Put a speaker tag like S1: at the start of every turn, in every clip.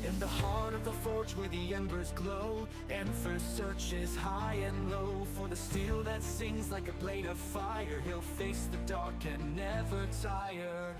S1: In the heart of the forge where the embers glow, Emperor searches high and low for the steel that sings like a blade of fire. He'll face the dark and never tire.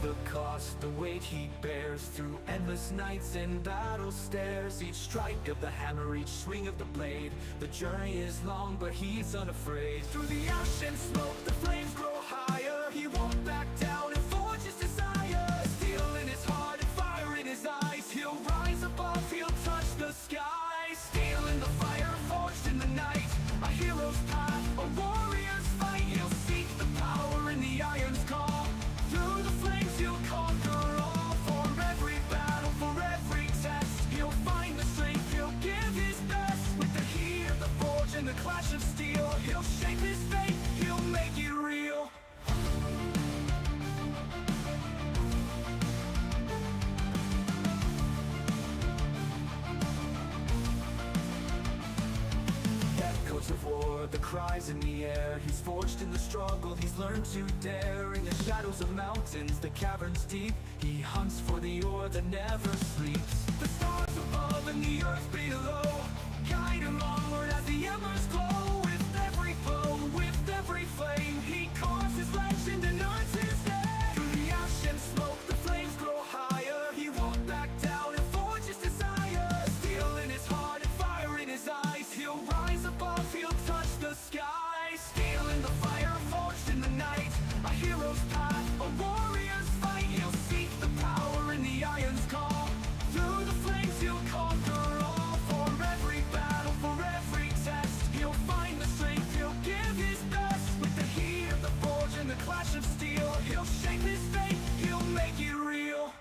S1: The cost, the weight he bears through endless nights and battle stares. Each strike of the hammer, each swing of the blade. The journey is long, but he's unafraid. Through the ash and smoke, the flames grow higher. He won't back down and forge his desire. Steel in his heart and fire in his eyes. He'll rise above, he'll touch the sky. Steel in the fire, forged in the night. A hero's path, a warrior's fight. He'll seek the power in the iron's call. Through the flames he'll conquer all. For every battle, for every test, he'll find the strength, he'll give his best. With the heat of the forge and the clash of steel, he'll shape his fate, he'll make it real. Echoes of war, the cries in the air. He's forged in the struggle, he's learned to dare. In the shadows of mountains, the caverns deep, he hunts for the ore that never sleeps. The stars above and the earth below guide him onward as the embers glow. With every blow, with every flame, he carves his legend and earns his name. Through the ash and smoke, the flames grow higher. He won't back down and forge his desire. Steel in his heart and fire in his eyes. He'll rise above, he'll touch the sky. Steel in the fire, forged in the night. A hero's path, a warrior's fight. He'll seek the power in the iron's call. Through the flames he'll conquer all. For every battle, for every test, he'll find the strength, he'll give his best. With the heat of the forge and the clash of steel, he'll shape his fate, he'll make it real.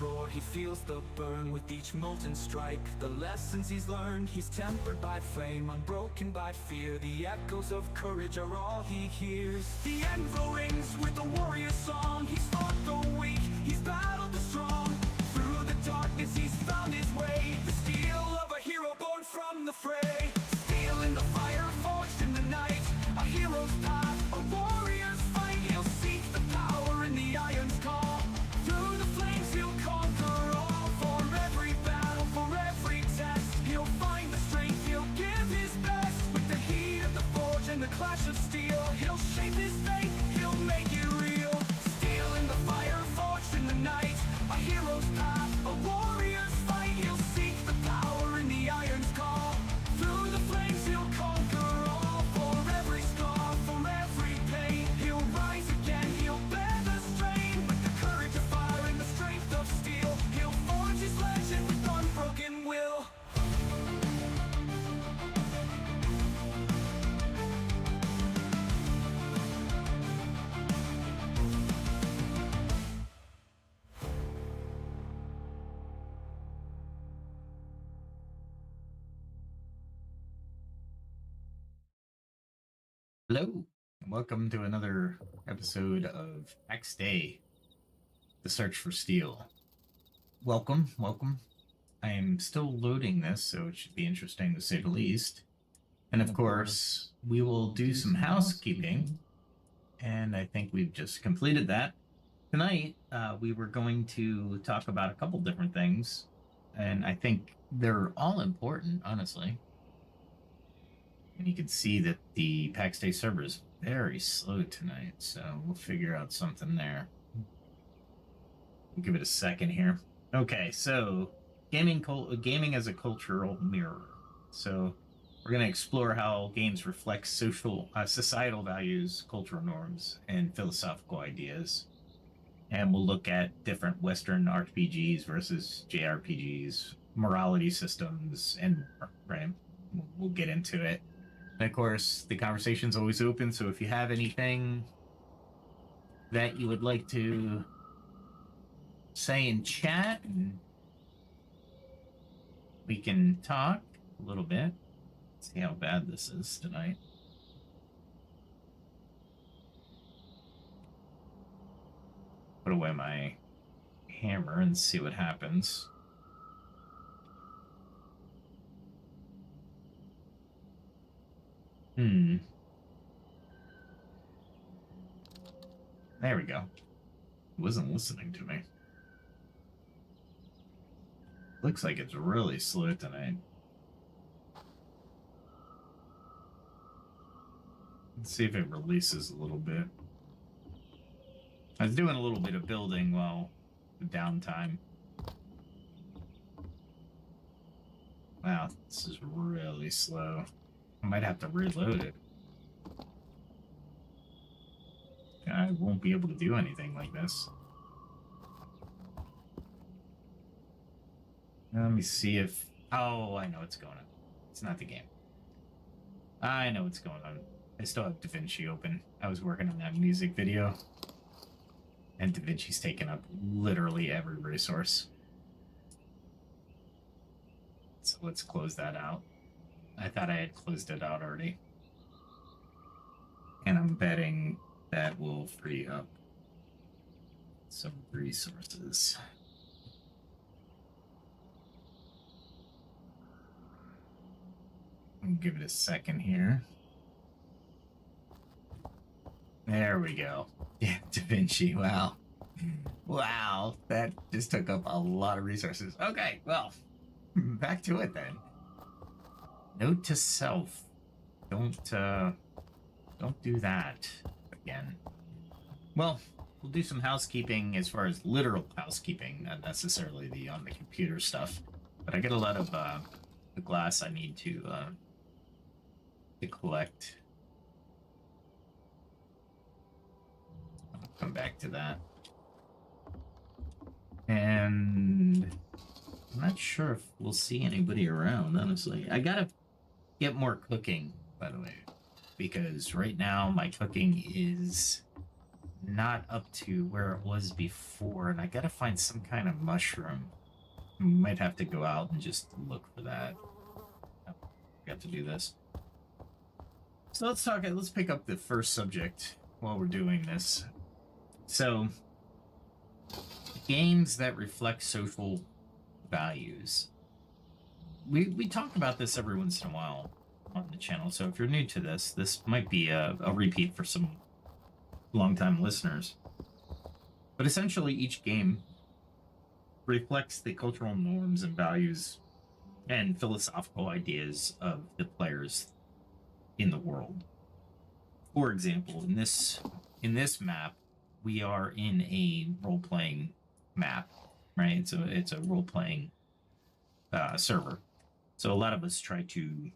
S1: Roar, he feels the burn with each molten strike. The lessons he's learned, he's tempered by flame, unbroken by fear. The echoes of courage are all he hears. The anvil rings with a warrior song. He's fought the weak, he's battled the strong. Through the darkness he's found his way. The steel of a hero born from the fray. Steel in the fire, forged in the night. A hero's path, a warrior's fight. He'll seek the power in the iron's call. Through the flames he'll conquer all. For every battle, for every test, he'll find the strength, he'll give his best. With the heat of the forge and the clash of steel, he'll shape his fate, he'll make it real. Steel in the fire, forged in the night. A hero's path, a warrior's fight. He'll seek the power in the iron's call. Through the flames he'll conquer all. For every scar, for every pain, he'll rise again, he'll bear the strain. With the courage of fire and the strength of steel, he'll forge his legend with unbroken will.
S2: Hello, and welcome to another episode of Pax Dei, the search for steel. Welcome. I am still loading this, so it should be interesting to say the least. And of course, we will do some housekeeping, and I think we've just completed that. Tonight, we were going to talk about a couple different things, and I think they're all important, honestly. And you can see that the Pax Dei server is very slow tonight, so we'll figure out something there. We'll give it a second here. Okay, so gaming as a cultural mirror. So we're going to explore how games reflect societal values, cultural norms, and philosophical ideas. And we'll look at different Western RPGs versus JRPGs, morality systems, and right, we'll get into it. And of course, the conversation's always open, so if you have anything that you would like to say in chat, we can talk a little bit. See how bad this is tonight. Put away my hammer and see what happens. There we go. It wasn't listening to me. Looks like it's really slow tonight. Let's see if it releases a little bit. I was doing a little bit of building while the downtime. Wow, this is really slow. I might have to reload it. I won't be able to do anything like this. Let me see if... Oh, I know what's going on. It's not the game. I know what's going on. I still have DaVinci open. I was working on that music video. And DaVinci's taken up literally every resource. So let's close that out. I thought I had closed it out already. And I'm betting that will free up some resources. I'll give it a second here. There we go. Yeah, DaVinci, wow. Wow, that just took up a lot of resources. Okay, well, back to it then. Note to self. Don't do that again. Well, we'll do some housekeeping as far as literal housekeeping, not necessarily the on the computer stuff. But I get a lot of the glass I need to collect. I'll come back to that. And I'm not sure if we'll see anybody around, honestly. I gotta get more cooking, by the way, because right now my cooking is not up to where it was before, and I gotta find some kind of mushroom. Might have to go out and just look for that. I forgot to do this. So let's pick up the first subject while we're doing this. So, games that reflect social values. We talk about this every once in a while on the channel, so if you're new to this, this might be a repeat for some longtime listeners. But essentially, each game reflects the cultural norms and values and philosophical ideas of the players in the world. For example, in this map, we are in a role-playing map, right? It's a role-playing server. So a lot of us try to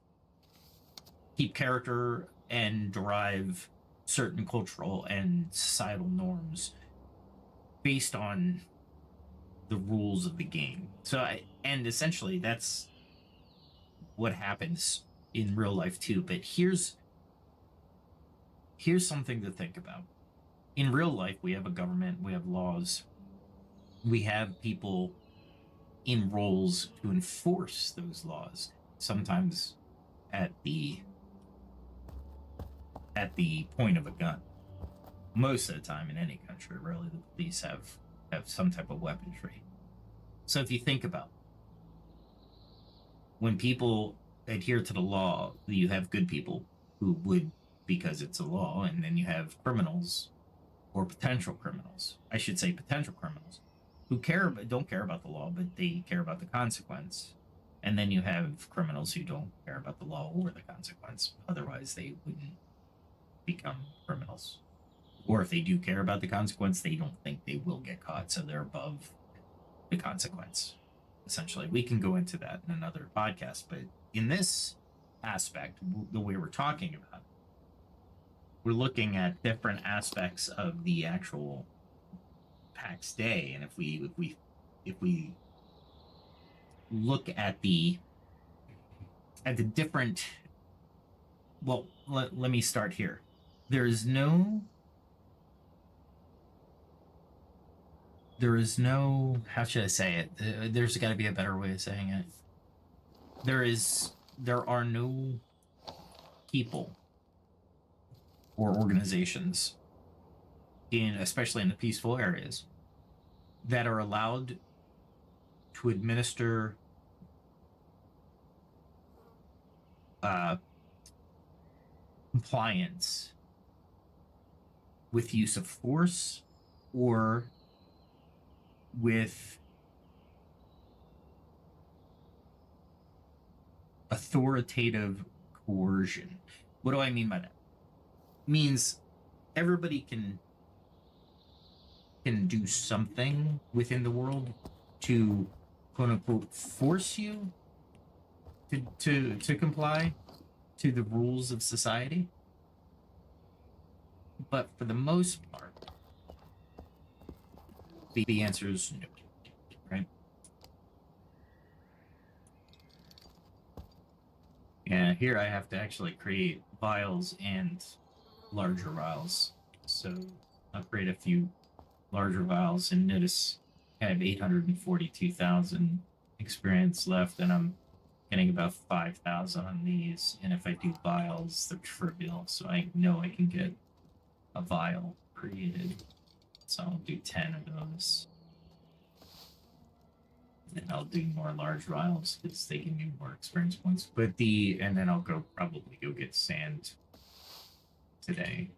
S2: keep character and derive certain cultural and societal norms based on the rules of the game. And essentially that's what happens in real life too. But here's something to think about. In real life, we have a government, we have laws, we have people in roles to enforce those laws, sometimes at the point of a gun. Most of the time in any country, really, the police have some type of weaponry. So if you think about when people adhere to the law, you have good people who would, because it's a law, and then you have criminals or potential criminals. I should say potential criminals who don't care about the law, but they care about the consequence. And then you have criminals who don't care about the law or the consequence. Otherwise, they wouldn't become criminals. Or if they do care about the consequence, they don't think they will get caught, so they're above the consequence. Essentially, we can go into that in another podcast, but in this aspect, the way we're talking about it, we're looking at different aspects of the actual Pax Dei, and if we look at the different, well, let me start here. There is no, how should I say it? There's got to be a better way of saying it. there are no people or organizations especially in the peaceful areas that are allowed to administer compliance with use of force or with authoritative coercion. What do I mean by that? It means everybody can do something within the world to quote unquote force you to comply to the rules of society. But for the most part, the answer is no, right? Yeah, here I have to actually create vials and larger vials. So I'll create a few larger vials and notice I have 842,000 experience left, and I'm getting about 5,000 on these. And if I do vials, they're trivial, so I know I can get a vial created. So I'll do 10 of those. And I'll do more large vials because they give me more experience points. But and then I'll probably go get sand today.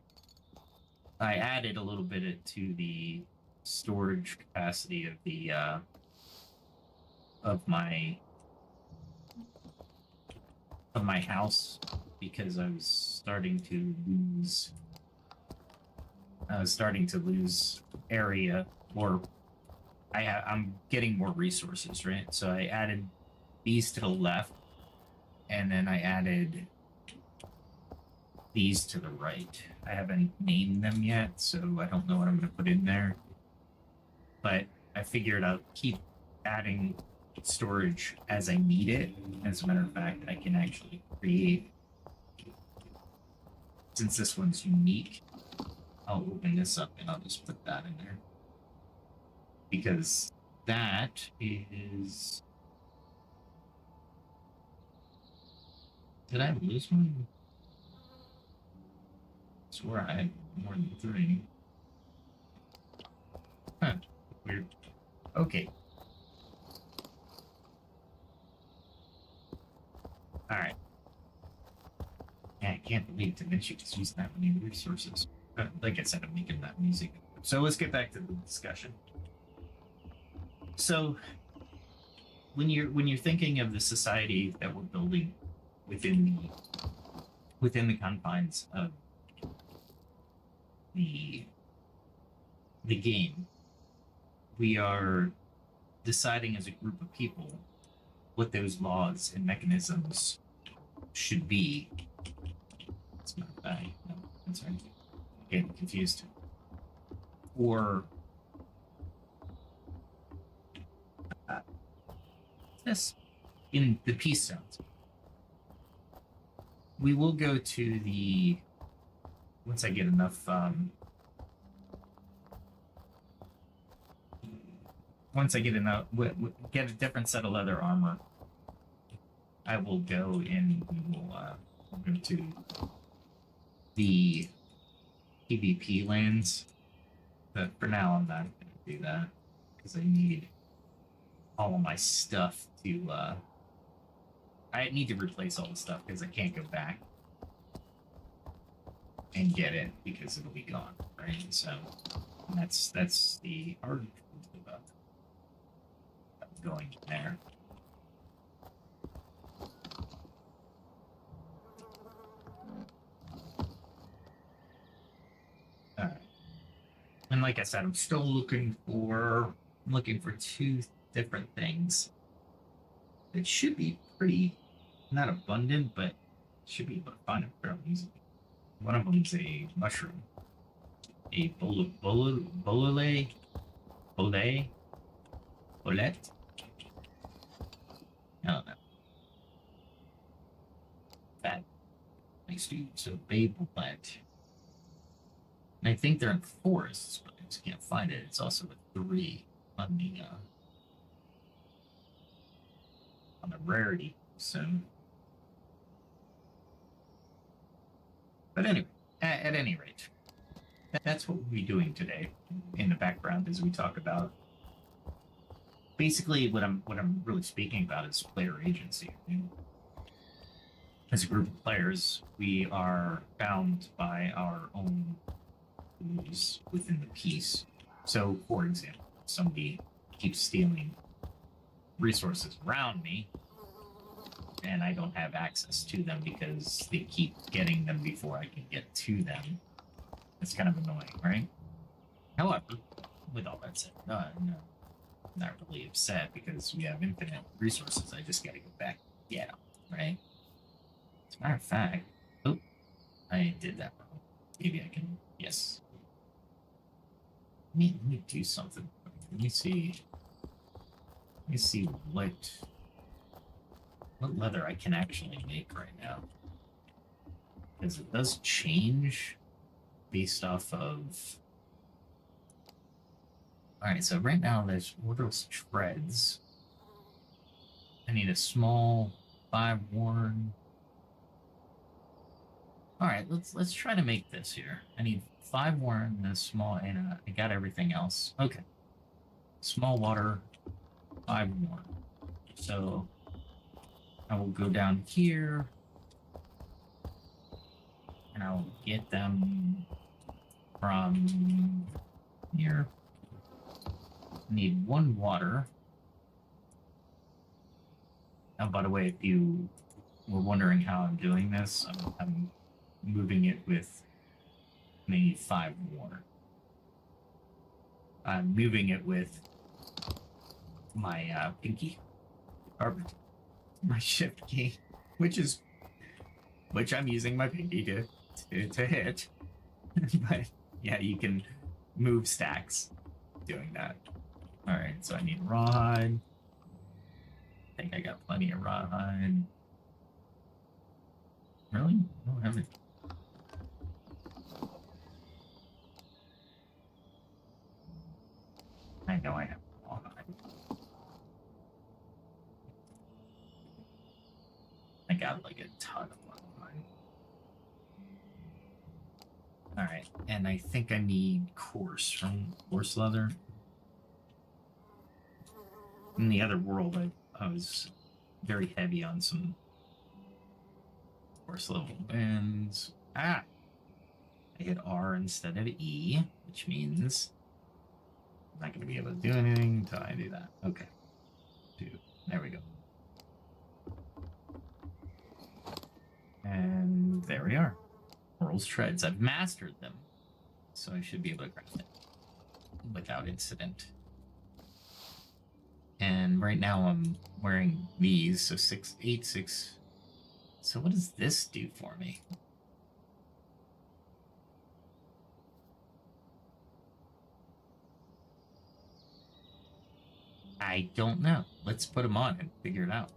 S2: I added a little bit to the storage capacity of the of my house because I was starting to lose area, or I'm getting more resources, right? So I added these to the left, and then I added these to the right. I haven't named them yet, so I don't know what I'm going to put in there. But I figured I'll keep adding storage as I need it. As a matter of fact, I can actually create, since this one's unique, I'll open this up and I'll just put that in there. Because that is... Did I lose one? I swear I had more than 3. Huh. Weird. Okay. Alright. Yeah, I can't believe Da Vinci just used that many resources. Like I said, I'm making that music. So let's get back to the discussion. So when you're thinking of the society that we're building within the confines of the game, we are deciding as a group of people what those laws and mechanisms should be. It's not that. No, I'm sorry. Getting confused. Or this in the peace zones. We will go to the once I get enough get a different set of leather armor, I will go and we will go to the PvP lands. But for now, I'm not going to do that because I need all of my stuff to. I need to replace all the stuff because I can't go back and get it because it'll be gone, right? So that's the hard truth about going there. All right. And like I said, I'm still looking for 2 different things that should be pretty not abundant, but should be fun fairly easily. One of them is a mushroom, a bolete. I don't know. That makes you so babel plant. And I think they're in forests, but I just can't find it. It's also a 3 on the rarity So, but anyway, at any rate, that's what we'll be doing today in the background as we talk about. Basically, what I'm really speaking about is player agency. As a group of players, we are bound by our own rules within the piece. So, for example, if somebody keeps stealing resources around me, and I don't have access to them because they keep getting them before I can get to them, it's kind of annoying, right? However, with all that said, no, not really upset because we have infinite resources. I just gotta go back and get them, right? As a matter of fact, oh, I did that wrong. Maybe I can, yes. Let me do something. Let me see what leather I can actually make right now. Because it does change based off of... Alright, so right now there's orderless treads. I need a small 5 worn. Alright, let's try to make this here. I need 5 worn and a small, and I got everything else. Okay. Small water, 5 worn. So I will go down here and I'll get them from here. Need 1 water. Now, by the way, if you were wondering how I'm doing this, I'm moving it with maybe 5 water. I'm moving it with my pinky, or my shift key, which I'm using my pinky to hit. But yeah, you can move stacks doing that. All right, so I need rawhide. I think I got plenty of rawhide. Really? I don't have it. I know I have rawhide. I got like a ton of rawhide. All right, and I think I need coarse leather. In the other world, I was very heavy on some coarse level bands. I hit R instead of E, which means I'm not going to be able to do anything until I do that. Okay. There we go. And there we are. Oral's treads. I've mastered them, so I should be able to craft it without incident. And right now I'm wearing these, so 6, 8, 6. So what does this do for me? I don't know. Let's put them on and figure it out.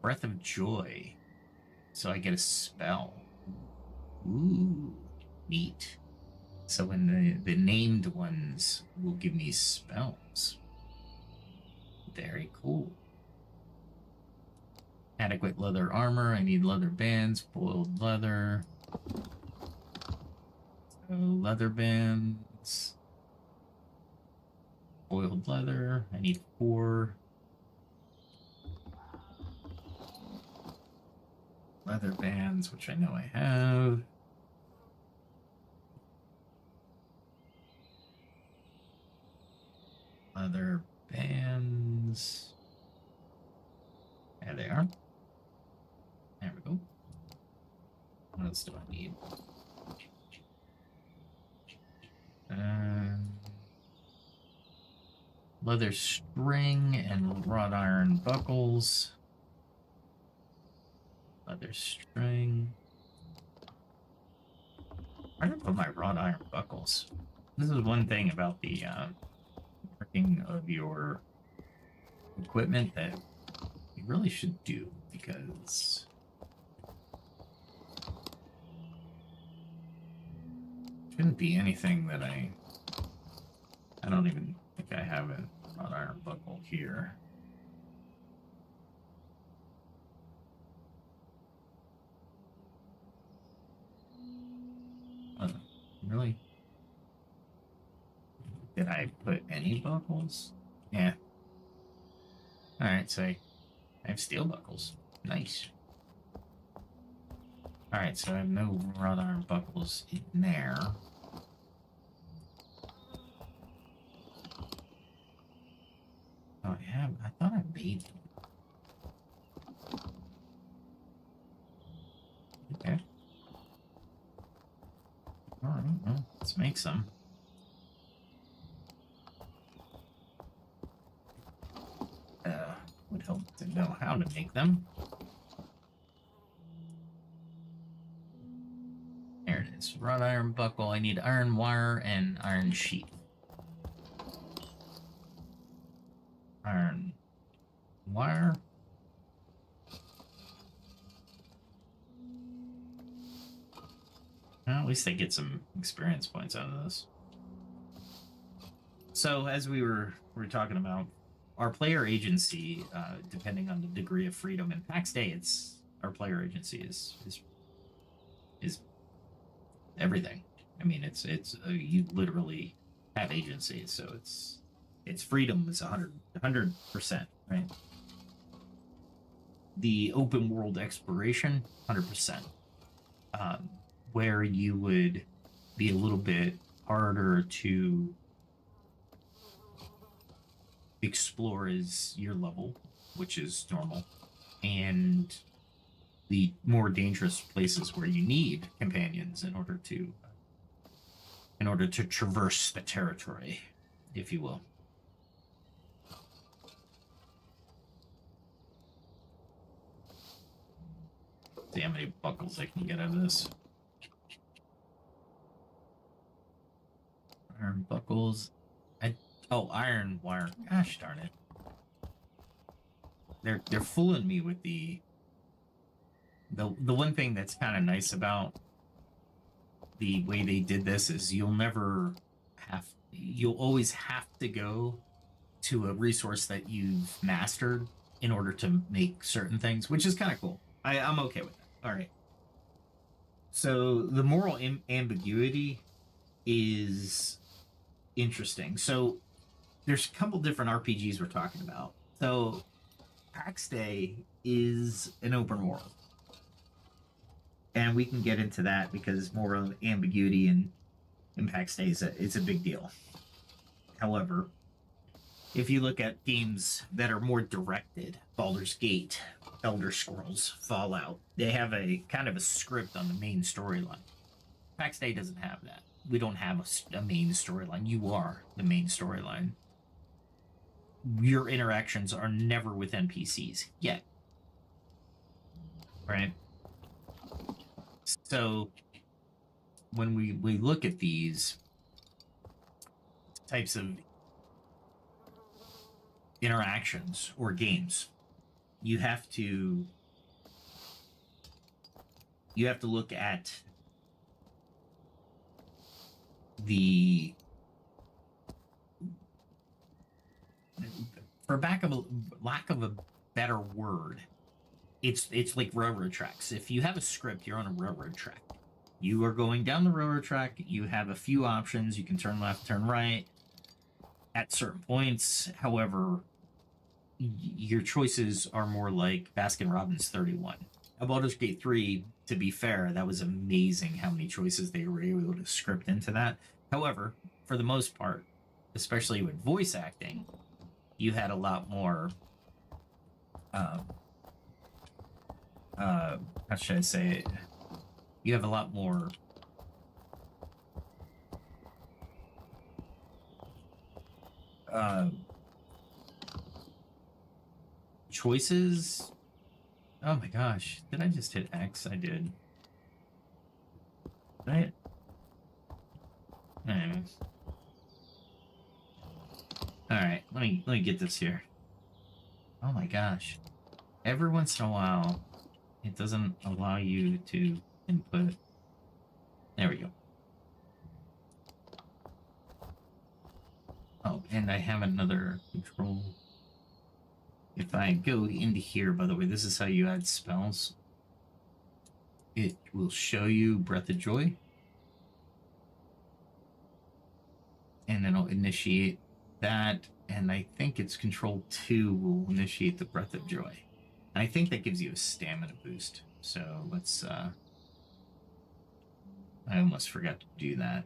S2: Breath of Joy. So I get a spell. Ooh, neat. So when the named ones will give me spells. Very cool. Adequate leather armor. I need leather bands, boiled leather. So leather bands. Boiled leather. I need 4. Leather bands, which I know I have. Leather bands. There they are. There we go. What else do I need? Leather string and wrought iron buckles. Leather string. Where did I put my wrought iron buckles? This is one thing about the working of your equipment that you really should do, because it shouldn't be anything that I don't even think I have a wrought iron buckle here. really. Did I put any buckles? Yeah. Alright, so I have steel buckles. Nice. Alright, so I have no wrought iron buckles in there. Oh, I thought I made them. Okay. Alright, well, let's make some. Would help to know how to make them. There it is. Wrought iron buckle. I need iron wire and iron sheet. Iron wire. Well, at least I get some experience points out of this. So, as we were talking about, our player agency, depending on the degree of freedom in Pax Dei, our player agency is everything. I mean, it's you literally have agency, so its freedom is 100%, right? The open world exploration, 100%, where you would be a little bit harder to explore is your level, which is normal, and the more dangerous places where you need companions in order to traverse the territory, if you will. See how many buckles I can get out of this. Iron buckles. Iron wire. Gosh darn it. They're fooling me with the one thing that's kind of nice about the way they did this is you'll always have to go to a resource that you've mastered in order to make certain things, which is kind of cool. I'm okay with that. All right. So the moral ambiguity is interesting. So there's a couple different RPGs we're talking about. So Pax Dei is an open world. And we can get into that because moral ambiguity in Pax Dei is a big deal. However, if you look at games that are more directed, Baldur's Gate, Elder Scrolls, Fallout, they have a kind of a script on the main storyline. Pax Dei doesn't have that. We don't have a main storyline. You are the main storyline. Your interactions are never with NPCs yet. Right? So when we look at these types of interactions or games, you have to look at the, for lack of a better word, it's like railroad tracks. If you have a script, you're on a railroad track. You are going down the railroad track. You have a few options. You can turn left, turn right at certain points. However, your choices are more like Baskin-Robbins 31. Baldur's Gate 3, to be fair, that was amazing how many choices they were able to script into that. However, for the most part, especially with voice acting, you had a lot more how should I say it? You have a lot more choices. Oh my gosh, did I just hit X? I did. Right? Anyways. Alright, let me get this here. Oh my gosh. Every once in a while, it doesn't allow you to input. There we go. Oh, and I have another control. If I go into here, by the way, this is how you add spells. It will show you Breath of Joy. and it'll initiate that. And I think it's Control 2 will initiate the Breath of Joy. And I think that gives you a stamina boost. So let's, I almost forgot to do that.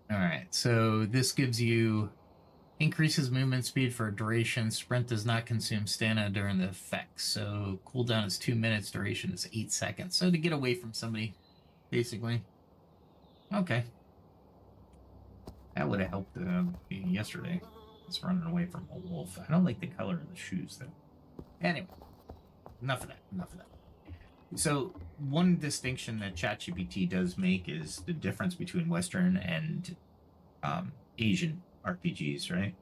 S2: All right, so this gives you increases movement speed for a duration. Sprint does not consume stamina during the effects. So cooldown is 2 minutes, duration is 8 seconds. So to get away from somebody, basically. Okay. That would have helped yesterday. Just running away from a wolf. I don't like the color of the shoes, though. Anyway, enough of that. So one distinction that ChatGPT does make is the difference between Western and Asian RPGs, right?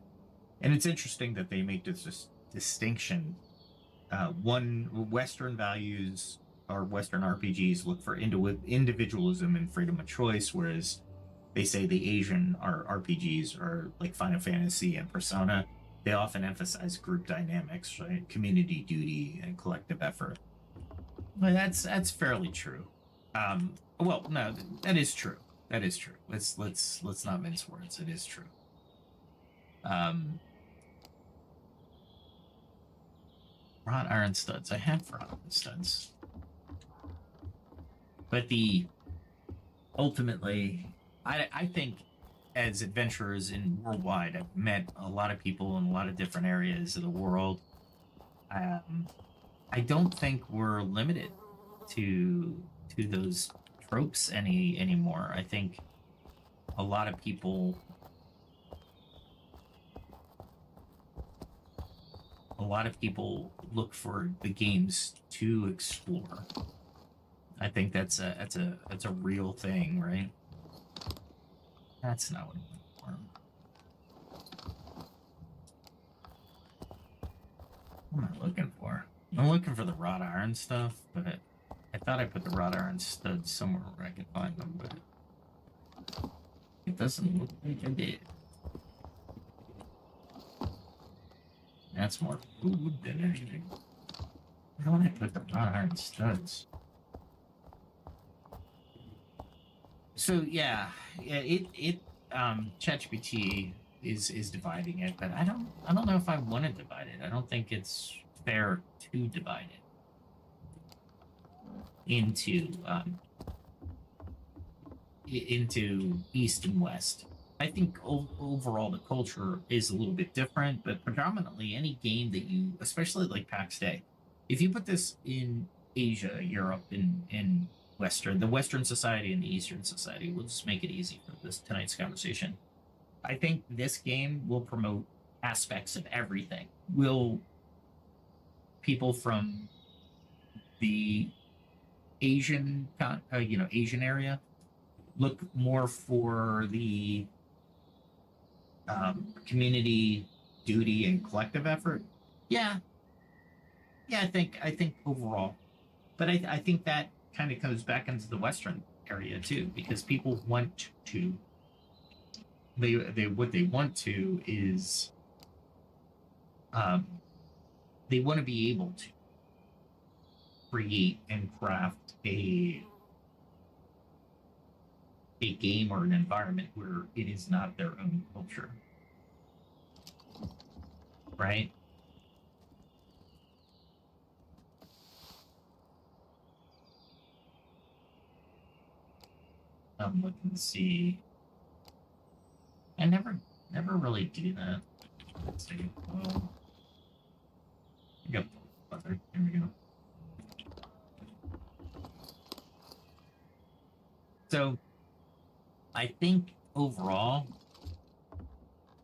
S2: And it's interesting that they make this distinction. One, Western values or Western RPGs look for individualism and freedom of choice, whereas they say the Asian RPGs are like Final Fantasy and Persona. They often emphasize group dynamics, right? Community duty and collective effort. Well, that's fairly true. Well, no, that is true. That is true. Let's not mince words. It is true. Wrought iron studs. I have wrought iron studs, but ultimately, I think as adventurers in worldwide, I've met a lot of people in a lot of different areas of the world. I don't think we're limited to those tropes anymore. I think a lot of people look for the games to explore. I think that's a real thing, right? That's not what I'm looking for. What am I looking for? I'm looking for the wrought iron stuff, but I thought I put the wrought iron studs somewhere where I can find them, but it doesn't look like I did. That's more food than anything. Where do I put the wrought iron studs? So yeah, ChatGPT is dividing it, but I don't know if I want to divide it. I don't think it's fair to divide it into East and West. I think overall the culture is a little bit different, but predominantly any game that you, especially like Pax Dei, if you put this in Asia, Europe, and the Western society and the Eastern society, we'll just make it easy for tonight's conversation. I think this game will promote aspects of everything. Will people from the Asian area look more for the community duty and collective effort? Yeah, I think overall, but I think that kind of comes back into the Western area too, because people want to. What they want to is, they want to be able to create and craft a game or an environment where it is not their own culture, right? I'm looking to see. I never really do that. Let's see. Well, yep. Here we go. So, I think overall,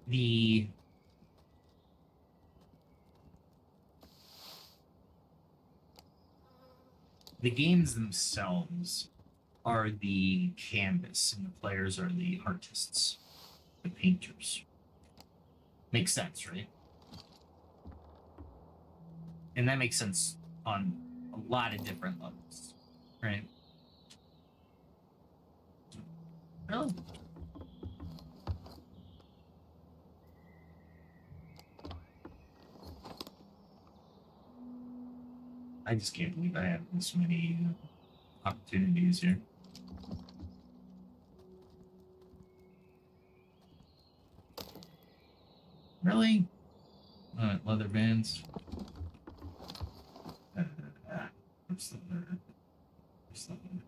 S2: the games themselves are the canvas, and the players are the artists, the painters. Makes sense, right? And that makes sense on a lot of different levels, right? Really? I just can't believe I have this many opportunities here. Really? Alright, leather bands. What's the leather? What's the leather?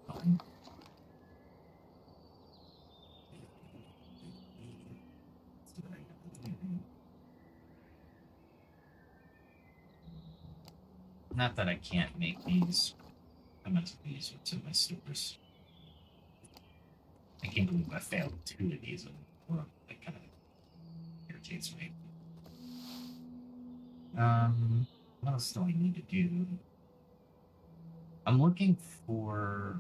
S2: Fine. Not that I can't make these. I must have these what's in my stores. I can't believe I failed 2 of these. That kind of irritates me. What else do I need to do? I'm looking for.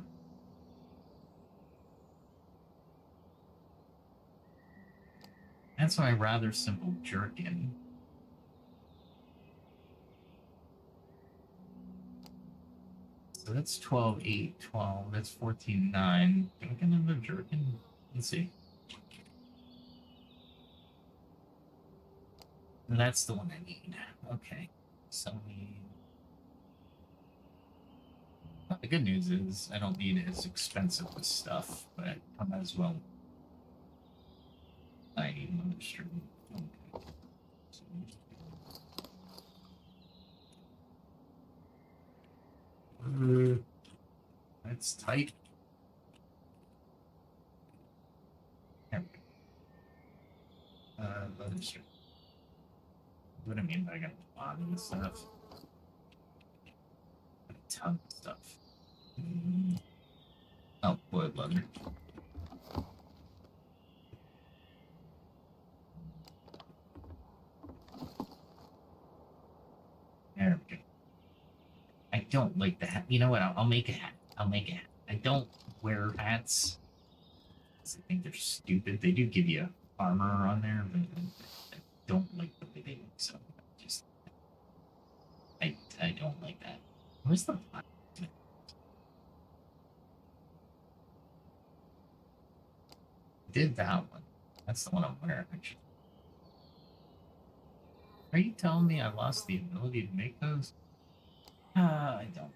S2: That's my rather simple jerkin. So that's 12, 8, 12. That's 14, 9. Can I get another jerkin? Let's see. And that's the one I need. Okay. So well, the good news is I don't need as expensive as stuff, but I might as well. I need another string. Okay. So, that's tight. There we go. Leather string. What do I mean by I got a lot of this stuff? A ton of stuff. Oh, wood leather. There we go. I don't like the hat. You know what? I'll make a hat. I'll make a hat. I don't wear hats. I think they're stupid. They do give you armor on there, but I don't like the way they look. So just I don't like that. Where's the black? Did that one? That's the one I'm wearing. Actually. Are you telling me I lost the ability to make those? I don't.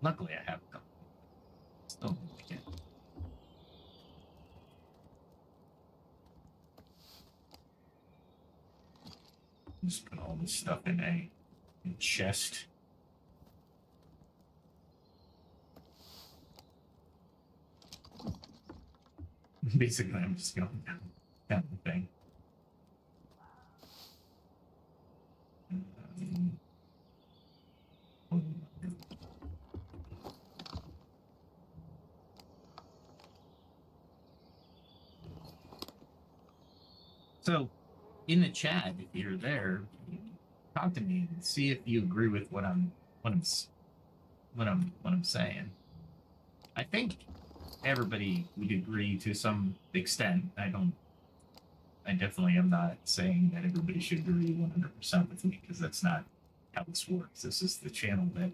S2: Luckily, I have a couple. Still need to get. Just put all this stuff in a chest. Basically, I'm just going down the thing. So, in the chat, if you're there, talk to me and see if you agree with what I'm saying. I think everybody would agree to some extent. I definitely am not saying that everybody should agree 100% with me, because that's not how this works. This is the channel that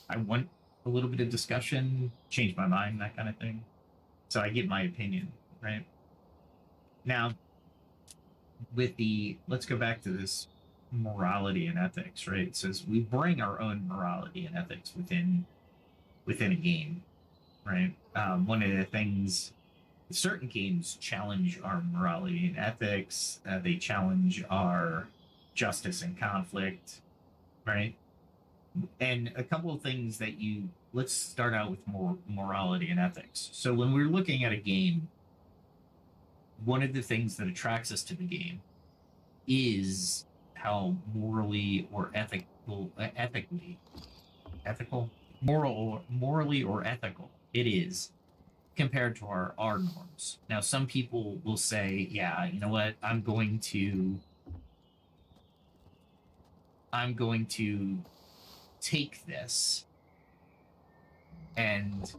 S2: I want a little bit of discussion, change my mind, that kind of thing. So I give my opinion, right? Now, with let's go back to this morality and ethics, right? It says we bring our own morality and ethics within a game, right? One of the things, certain games challenge our morality and ethics. They challenge our justice and conflict, right? And a couple of things that let's start out with morality and ethics. So when we're looking at a game, one of the things that attracts us to the game is how morally or morally or ethical it is compared to our norms. Now, some people will say, yeah, you know what, I'm going to take this and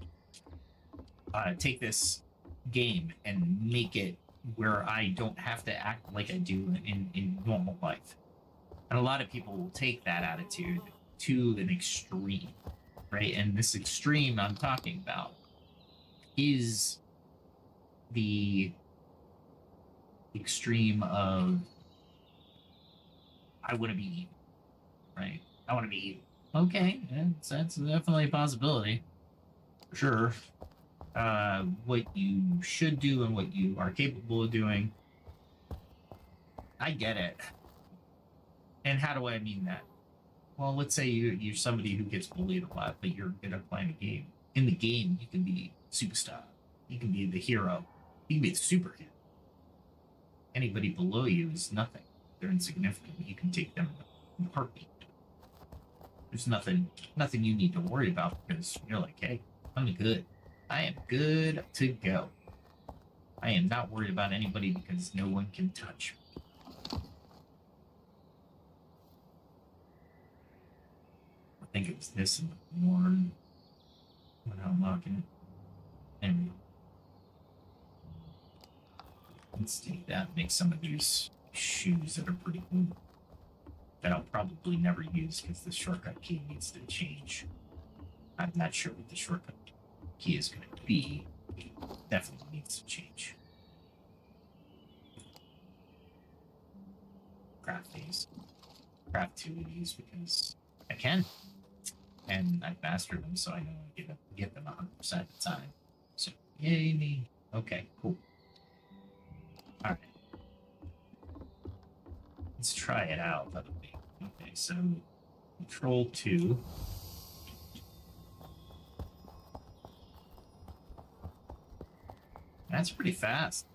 S2: take this game and make it where I don't have to act like I do in normal life. And a lot of people will take that attitude to an extreme, right? And this extreme I'm talking about is the extreme of I want to be evil, right? I want to be evil. Okay, that's definitely a possibility, for sure. What you should do and what you are capable of doing, I get it. And how do I mean that? Well, let's say you're somebody who gets bullied a lot, but you're good at playing a game. In the game, you can be superstar. You can be the hero. You can be the superhero. Anybody below you is nothing. They're insignificant. You can take them in a heartbeat. There's nothing you need to worry about because you're like, hey, I'm good. I am good to go. I am not worried about anybody because no one can touch me. I think it was this in the morning when I'm looking. And let's take that, make some of these shoes that are pretty cool. That I'll probably never use because the shortcut key needs to change. I'm not sure what the shortcut key is going to be. Definitely needs to change. Craft these. Craft 2 of these because I can. And I've mastered them, so I know I get them 100% of the time. So, yay me. Okay, cool. Alright. Let's try it out, by the way. Okay, so Control 2. That's pretty fast.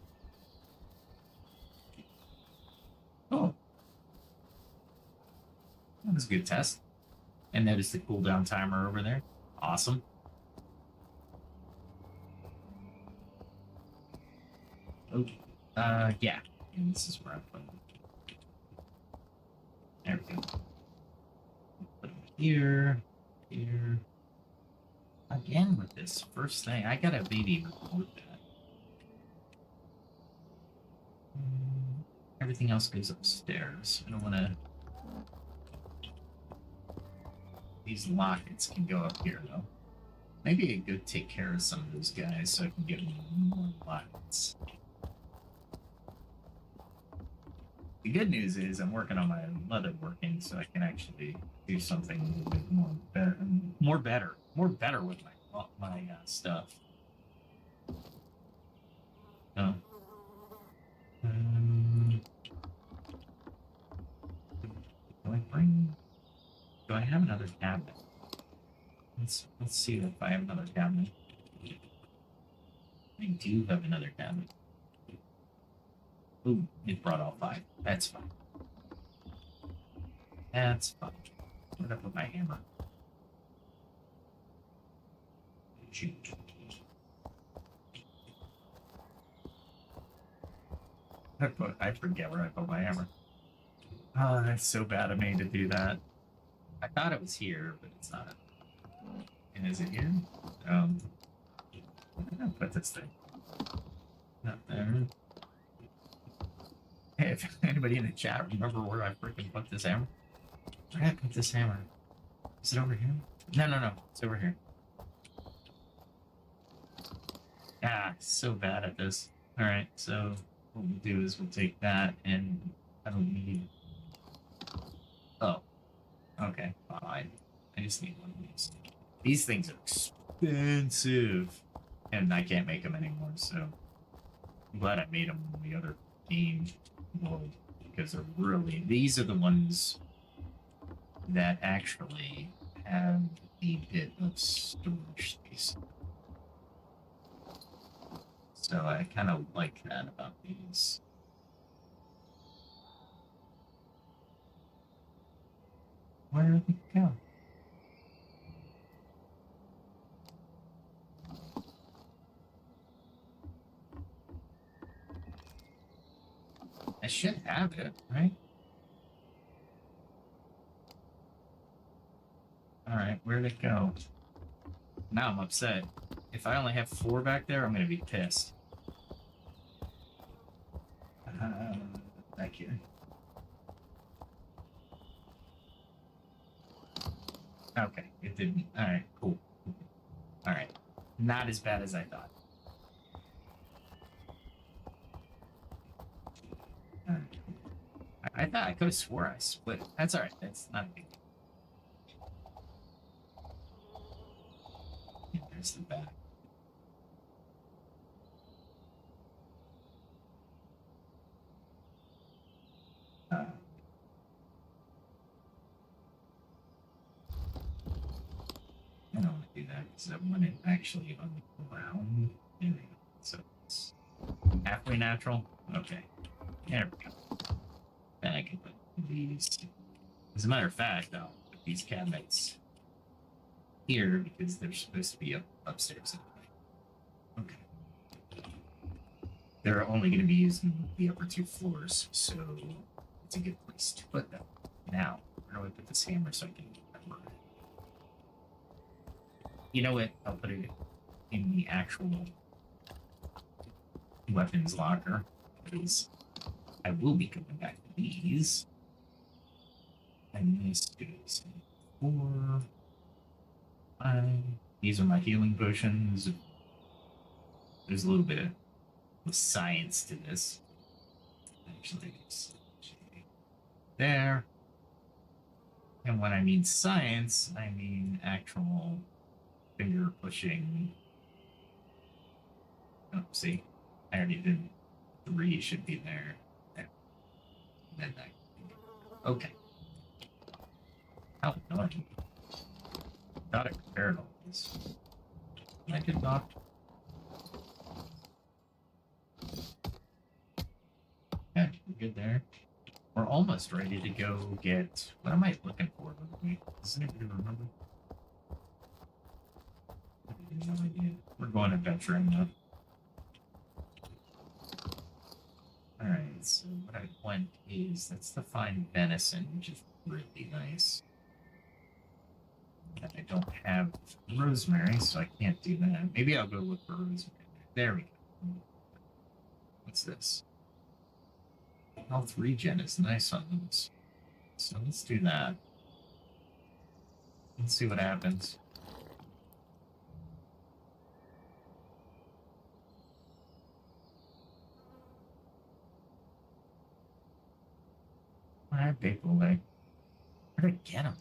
S2: Oh. That was a good test. And notice the cooldown timer over there. Awesome. Okay. Yeah. And this is where I'm putting it. There we go. Put them here. Here. Again with this first thing. I gotta maybe record that. Everything else goes upstairs. I don't want to... These lockets can go up here, though. Maybe I go take care of some of those guys so I can get more lockets. The good news is I'm working on my leather working, so I can actually do something a little bit more better with my stuff. No. Do I have another cabinet? Let's see if I have another cabinet. I do have another cabinet. Ooh, it brought all 5. That's fine. That's fine. Where'd I put my hammer? Shoot. I forget where I put my hammer. Oh, that's so bad of me to do that. I thought it was here, but it's not. And is it here? Where did I put this thing? Not there. Hey, if anybody in the chat remember where I freaking put this hammer? Where did I put this hammer? Is it over here? No. It's over here. Ah, so bad at this. Alright, so what we'll do is we'll take that and I don't need... Oh. Okay, fine. I just need one of these. These things are expensive. And I can't make them anymore, so... I'm glad I made them in the other game world. Because they're really... These are the ones that actually have a bit of storage space. So I kind of like that about these. Where did it go? I should have it, right? Alright, where'd it go? Now I'm upset. If I only have 4 back there, I'm gonna be pissed. Back here. Okay, it didn't. All right, cool. All right, not as bad as I thought. All right. I thought I could have swore I split. That's all right. That's not a big deal. Yeah, there's the back. Uh, I don't want to do that because I want it actually on the ground. There we go. So it's halfway natural. Okay. There we go. Then I can put these. As a matter of fact, I'll put these cabinets here because they're supposed to be upstairs anyway. Okay. They're only going to be using the upper 2 floors, so it's a good place to put them. Now, where do I put this hammer so I can remember it? You know what? I'll put it in the actual weapons locker, because I will be coming back to these. And this goes 4, 5. These are my healing potions. There's a little bit of science to this. Actually, there. And when I mean science, I mean actual finger pushing. Oh, see, I already did. 3 should be there. There. Then okay. How annoying. Thought I prepared all this. I did not. Yeah, we're good there. We're almost ready to go get. What am I looking for? Does anybody remember? I have no idea. We're going adventuring now. Alright, so what I want is that's the fine venison, which is really nice. And I don't have rosemary, so I can't do that. Maybe I'll go look for rosemary. There we go. What's this? Health regen is nice on those. So let's do that. Let's see what happens. Alright, paper leg. Where'd I get him?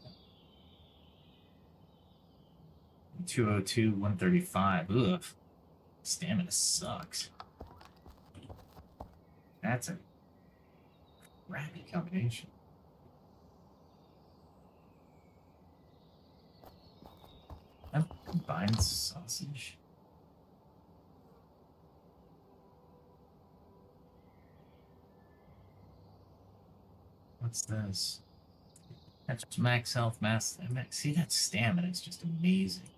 S2: 202, 135. Ugh. Stamina sucks. That's a crappy combination. That combined sausage. What's this? That's max health, see, that stamina is just amazing.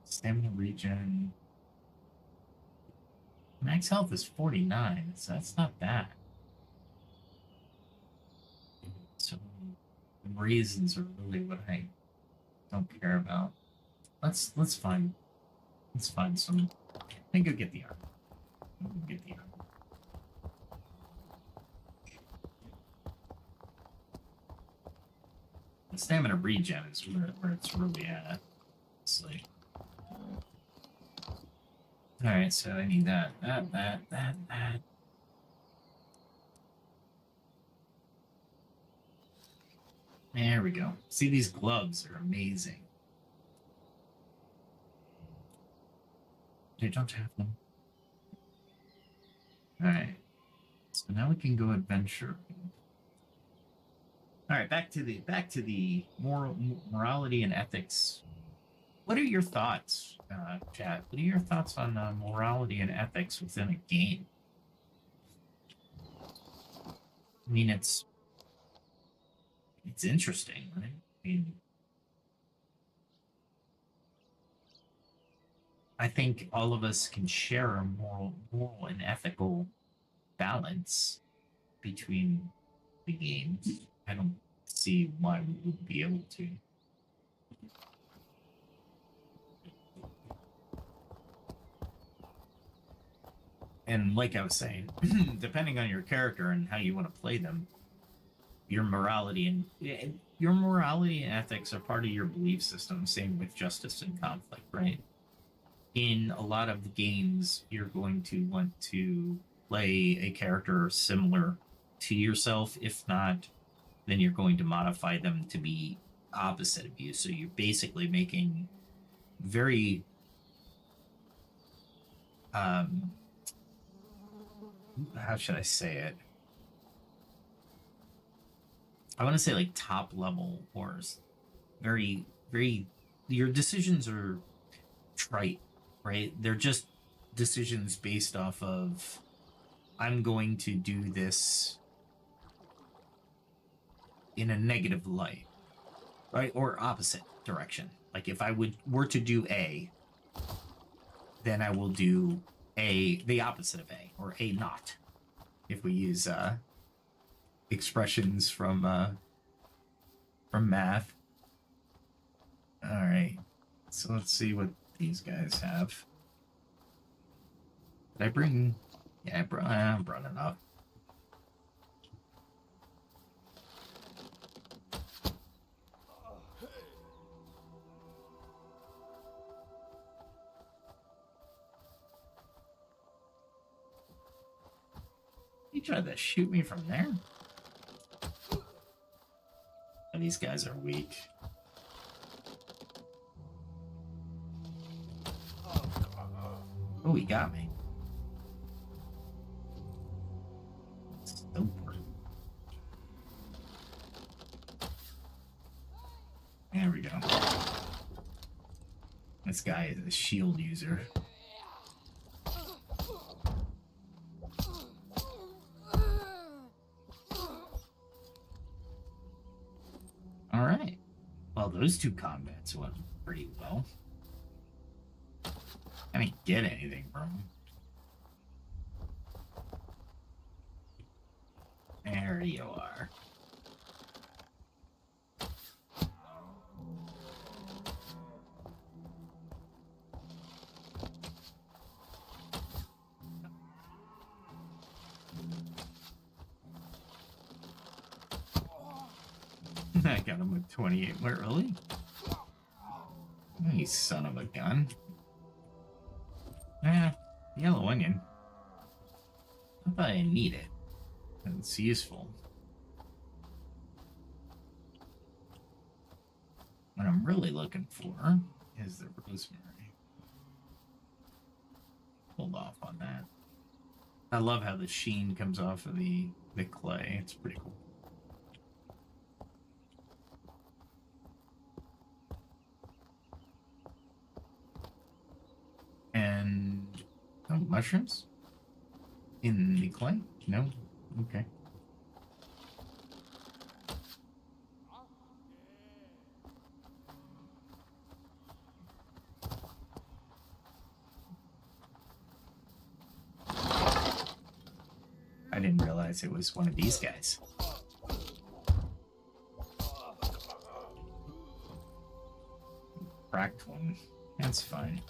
S2: Stamina regen. Max health is 49, so that's not bad. So the reasons are really what I don't care about. Let's find some. I think I'll get the armor. Get the armor. The stamina regen is where it's really at. It's like. Alright, so I need that. There we go. See, these gloves are amazing. They don't have them. Alright. So now we can go adventure. Alright, back to the morality and ethics. What are your thoughts, chat? What are your thoughts on morality and ethics within a game? I mean, it's interesting, right? I mean, I think all of us can share a moral and ethical balance between the games. I don't see why we wouldn't be able to. And like I was saying, depending on your character and how you want to play them, your morality and your morality and ethics are part of your belief system. Same with justice and conflict, right? In a lot of games, you're going to want to play a character similar to yourself. If not, then you're going to modify them to be opposite of you. So you're basically making very how should I say it? I want to say like top level wars. Very, very, your decisions are trite, right? They're just decisions based off of, I'm going to do this in a negative light, right? Or opposite direction. Like if I were to do A, then I will do the opposite of A, or A not. If we use expressions from math. All right, so let's see what these guys have. Did I bring? Yeah, I brought enough. You tried to shoot me from there? And these guys are weak. Oh, he got me. Super. There we go. This guy is a shield user. All right. Well, those two combats went pretty well. I didn't get anything from him. There you are. I got him with 28. Where, really? You son of a gun. Yellow onion. I thought I need it. It's useful. What I'm really looking for is the rosemary. Hold off on that. I love how the sheen comes off of the clay. It's pretty cool. And mushrooms in the clay? No? Okay. I didn't realize it was one of these guys. Cracked one. That's fine.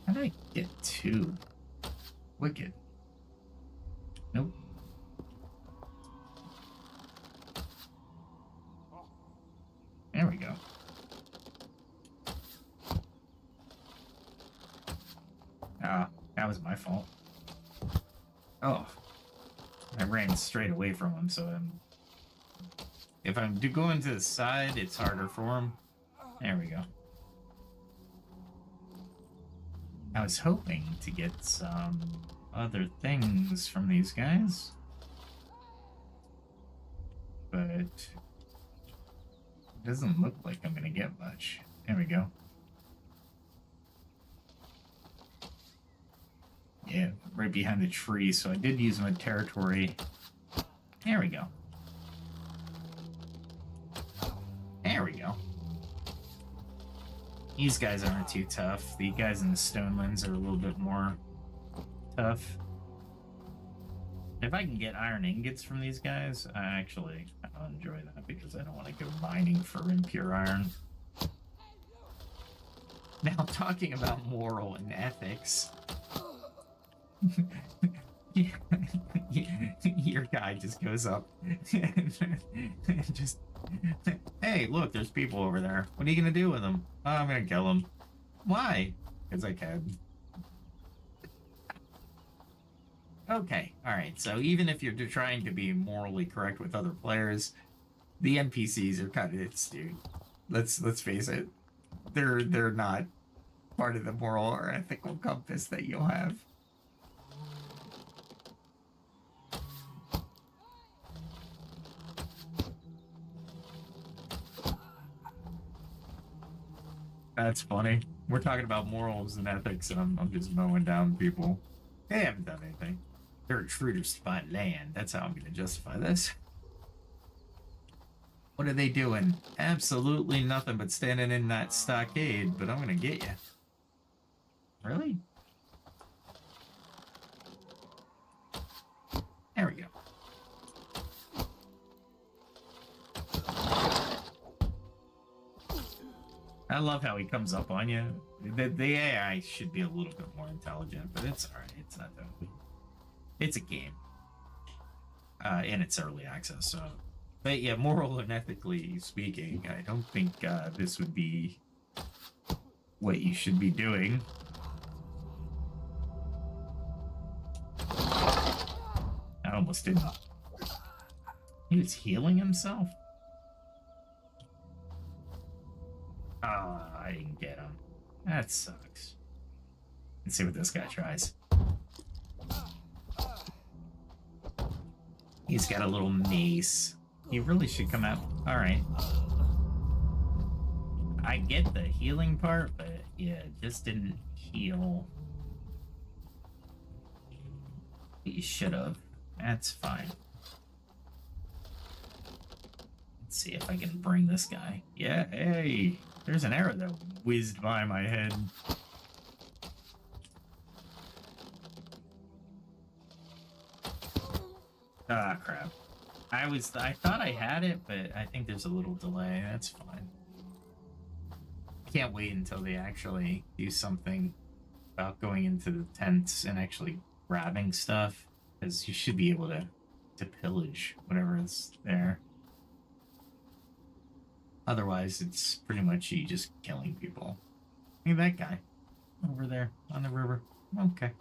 S2: How did I get two? Wicked. Nope. There we go. Ah, that was my fault. Oh. I ran straight away from him, so if I'm going to the side, it's harder for him. There we go. I was hoping to get some other things from these guys, but it doesn't look like I'm gonna get much. There we go. Yeah, right behind the tree, so I did use my territory. There we go. There we go. These guys aren't too tough. The guys in the Stonelands are a little bit more tough. If I can get iron ingots from these guys, I'll enjoy that because I don't want to go mining for impure iron. Now, talking about moral and ethics, Your guy just goes up and just, hey, look, there's people over there. What are you gonna do with them? Oh, I'm gonna kill them. Why? Because I can. Okay, all right. So even if you're trying to be morally correct with other players, the NPCs are kind of it's dude. Let's face it. They're not part of the moral or ethical compass that you'll have. That's funny. We're talking about morals and ethics, and I'm just mowing down people. They haven't done anything. They're intruders to my land. That's how I'm going to justify this. What are they doing? Absolutely nothing but standing in that stockade, but I'm going to get you. Really? There we go. I love how he comes up on you. The AI should be a little bit more intelligent, but it's alright. It's not that. It's a game. And it's early access, so. But yeah, moral and ethically speaking, I don't think this would be what you should be doing. I almost didn't. He was healing himself? I didn't get him. That sucks. Let's see what this guy tries. He's got a little mace. He really should come out. Alright. I get the healing part, but yeah, it just didn't heal. He should have. That's fine. Let's see if I can bring this guy. Yeah, hey! There's an arrow that whizzed by my head. Ah, crap. I thought I had it, but I think there's a little delay. That's fine. I can't wait until they actually do something about going into the tents and actually grabbing stuff, because you should be able to pillage whatever is there. Otherwise, it's pretty much you just killing people. Look at that guy over there on the river. Okay.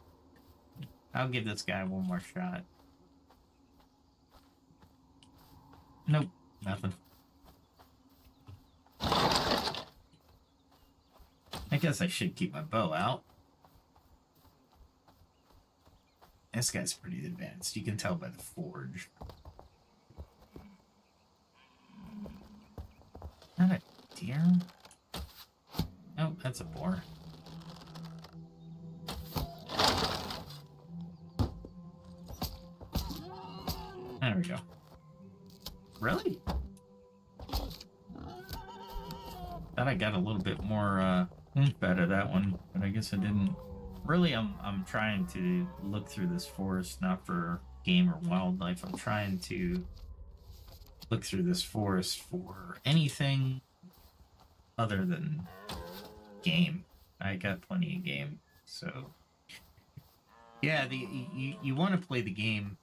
S2: I'll give this guy one more shot. Nope, nothing. I guess I should keep my bow out. This guy's pretty advanced. You can tell by the forge. Not a deer? Oh, that's a boar. There we go. Really? Thought I got a little bit more oomph out of that one, but I guess I didn't. Really, I'm trying to look through this forest, not for game or wildlife. I'm trying to look through this forest for anything other than game. I got plenty of game, so yeah. You want to play the game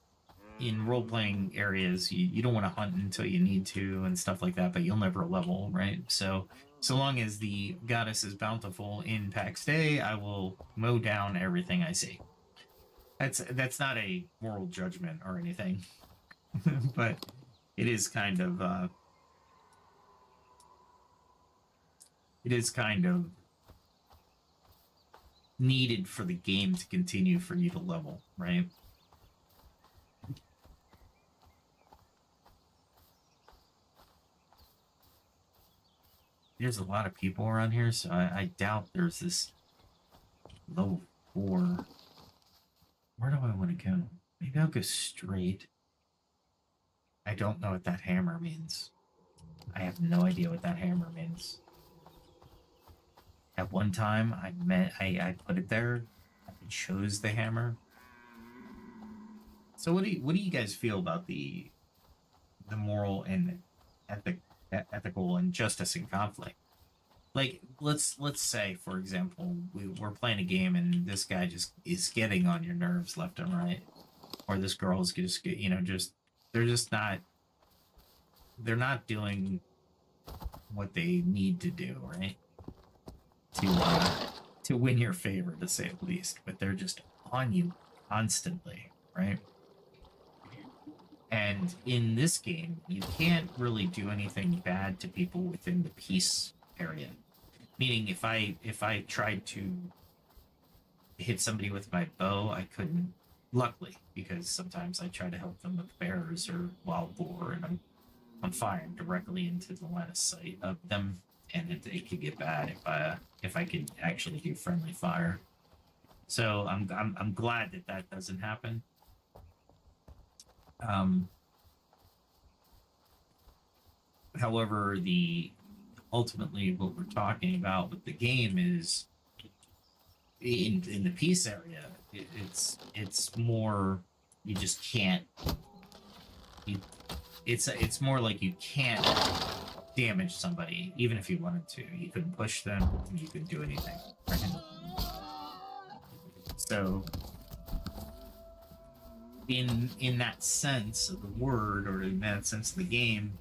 S2: in role-playing areas. You don't want to hunt until you need to and stuff like that, but you'll never level, right? So long as the goddess is bountiful in Pax Dei, I will mow down everything I see. That's not a moral judgment or anything, but it is kind of needed for the game to continue for you to level, right? There's a lot of people around here, so I doubt there's this low 4. Where do I want to go? Maybe I'll go straight. I don't know what that hammer means. I have no idea what that hammer means. At one time, I put it there. I chose the hammer. So what do you guys feel about the moral and ethical and justice in conflict? Like, let's say, for example, we're playing a game and this guy just is getting on your nerves left and right. or this girl's just, you know, just they're just not they're not doing what they need to do, right? To win your favor, to say the least. But they're just on you constantly, right? And in this game, you can't really do anything bad to people within the peace area. Meaning, if I tried to hit somebody with my bow, I couldn't. Luckily, because sometimes I try to help them with bears or wild boar, and I'm firing directly into the line of sight of them, and it could get bad if I could actually do friendly fire. So I'm glad that that doesn't happen. However, the ultimately what we're talking about with the game is in the peace area. It's more you just can't. You, it's more like you can't damage somebody even if you wanted to. You couldn't push them. You couldn't do anything. Right? So in that sense of the word, or in that sense of the game,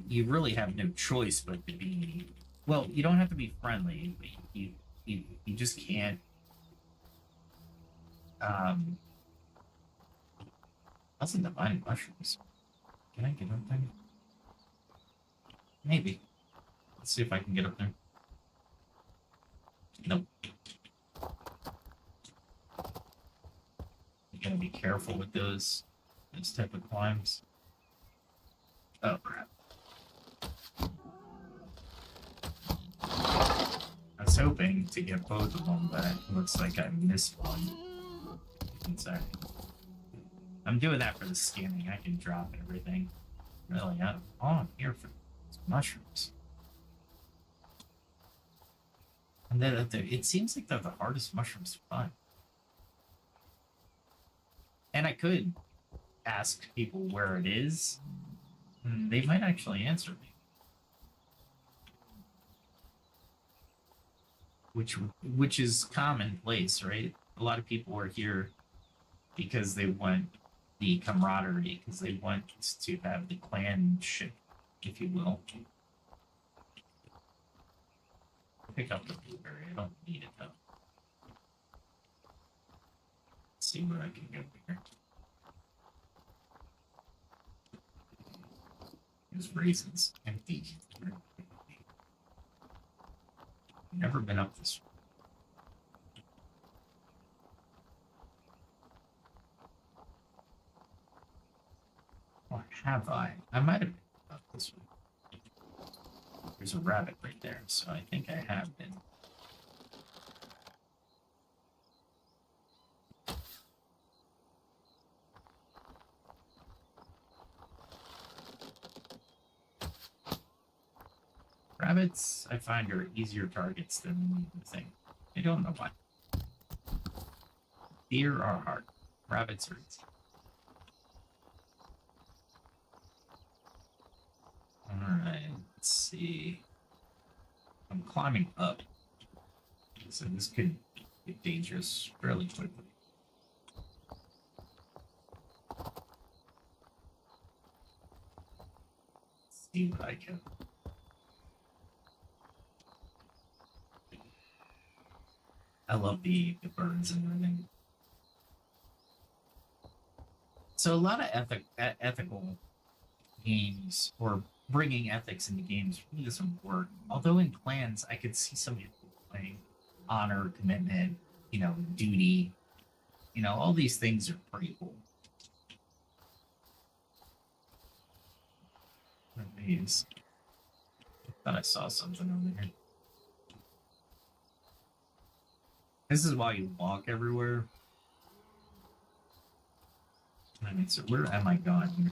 S2: you really have no choice but to be. Well, you don't have to be friendly. But you just can't. That's in divine mushrooms. Can I get up there? Maybe. Let's see if I can get up there. Nope. You gotta be careful with those type of climbs. Oh crap. I was hoping to get both of them, but it looks like I missed one. Sorry. I'm doing that for the scanning. I can drop everything. Really, I'm here for mushrooms. And then it seems like they're the hardest mushrooms to find. And I could ask people where it is, and they might actually answer me. Which is commonplace, right? A lot of people are here because they want the camaraderie, because they want to have the clanship, if you will. Pick up the blueberry. I don't need it though. Let's see where I can go here. There's raisins. Empty. Never been up this way. Or have I? I might have been up this way. There's a rabbit right there, so I think I have been. Rabbits, I find, are easier targets than the thing. I don't know why. Deer are hard. Rabbits are easy. Alright, let's see. I'm climbing up. So this could get dangerous fairly quickly. Let's see what I can. I love the birds and everything. So a lot of ethical games, or bringing ethics into games, really doesn't work. Although in clans, I could see some people playing honor, commitment, duty. All these things are pretty cool. What are these? I thought I saw something over here. This is why you walk everywhere. I mean, so where am I going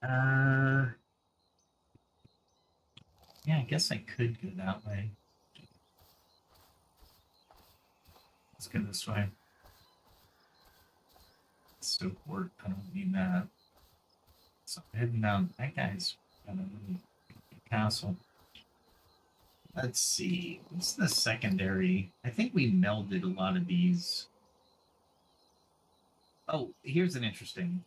S2: here? Yeah, I guess I could go that way. Let's go this way. Support, I don't need that. So I'm heading down. That guy's got a really big castle. Let's see. What's the secondary? I think we melded a lot of these. Oh, here's an interesting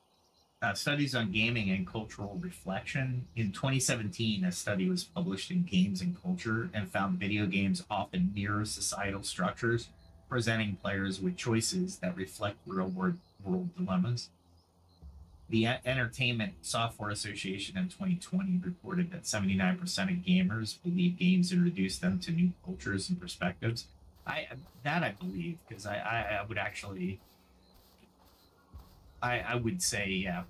S2: studies on gaming and cultural reflection. In 2017, a study was published in Games and Culture and found video games often mirror societal structures, presenting players with choices that reflect real world dilemmas. The Entertainment Software Association in 2020 reported that 79% of gamers believe games introduce them to new cultures and perspectives. I believe, because I would actually I would say, yeah,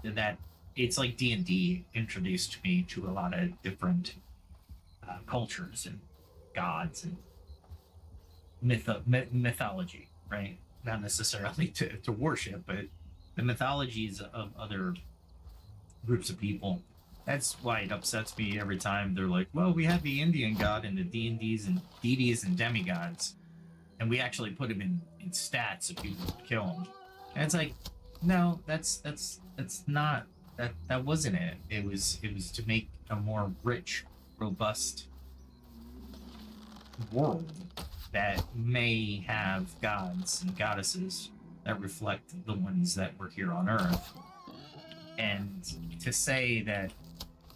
S2: that it's like D&D introduced me to a lot of different cultures and gods and mythology, right? Not necessarily to worship, but the mythologies of other groups of people. That's why it upsets me every time they're like, well, we have the Indian god and the D&Ds and deities and demigods, and we actually put him in stats so people would kill him. And it's like, no, that's not that wasn't it. It was to make a more rich, robust world that may have gods and goddesses that reflect the ones that were here on Earth. And to say that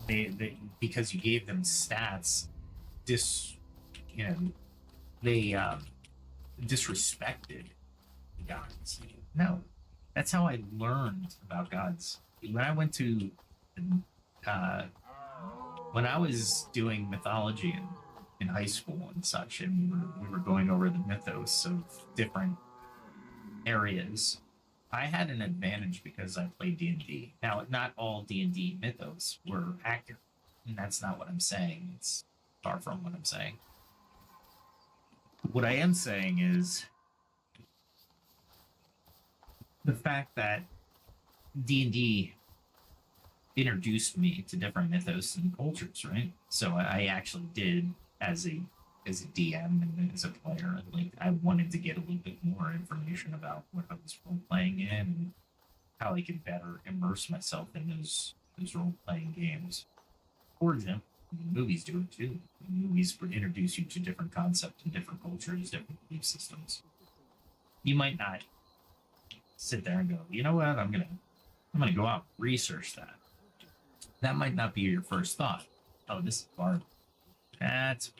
S2: they because you gave them stats, you know, they disrespected the gods. No, that's how I learned about gods. When I went to, uh, when I was doing mythology in high school and such, and we were going over the mythos of different areas, I had an advantage because I played D&D. Now, not all D&D mythos were accurate, and that's not what I'm saying. It's far from what I'm saying. What I am saying is the fact that D&D introduced me to different mythos and cultures, right? So I actually did as a DM and as a player. Like, I wanted to get a little bit more information about what I was role playing in and how I could better immerse myself in those role playing games. For example, movies do it too. Movies introduce you to different concepts and different cultures, different belief systems. You might not sit there and go, you know what, I'm gonna go out and research that. That might not be your first thought. Oh, this is barley. That's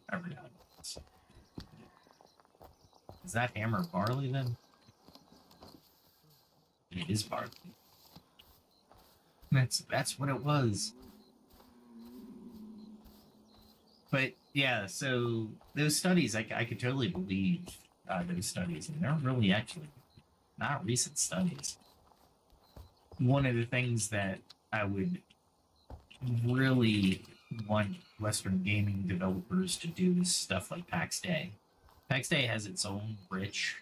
S2: I forgot. Is that hammer barley then? It is barley. That's what it was. But yeah, so those studies, I could totally believe those studies, and they're really actually not recent studies. One of the things that I would really want Western gaming developers to do is stuff like Pax Dei. Pax Dei has its own rich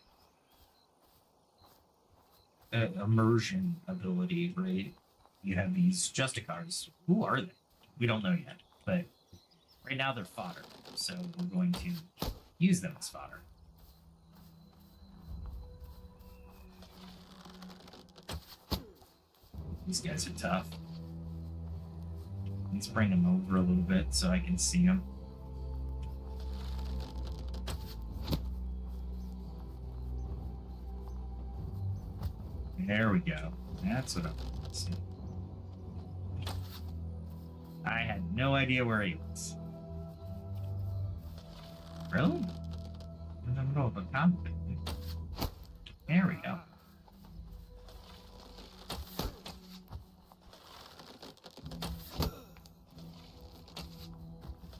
S2: immersion ability, right? You have these Justicars. Who are they? We don't know yet, but right now they're fodder, so we're going to use them as fodder. These guys are tough. Let's bring them over a little bit so I can see them. There we go. That's what I want to see. I had no idea where he was. Really? In the middle of a conflict. There we go.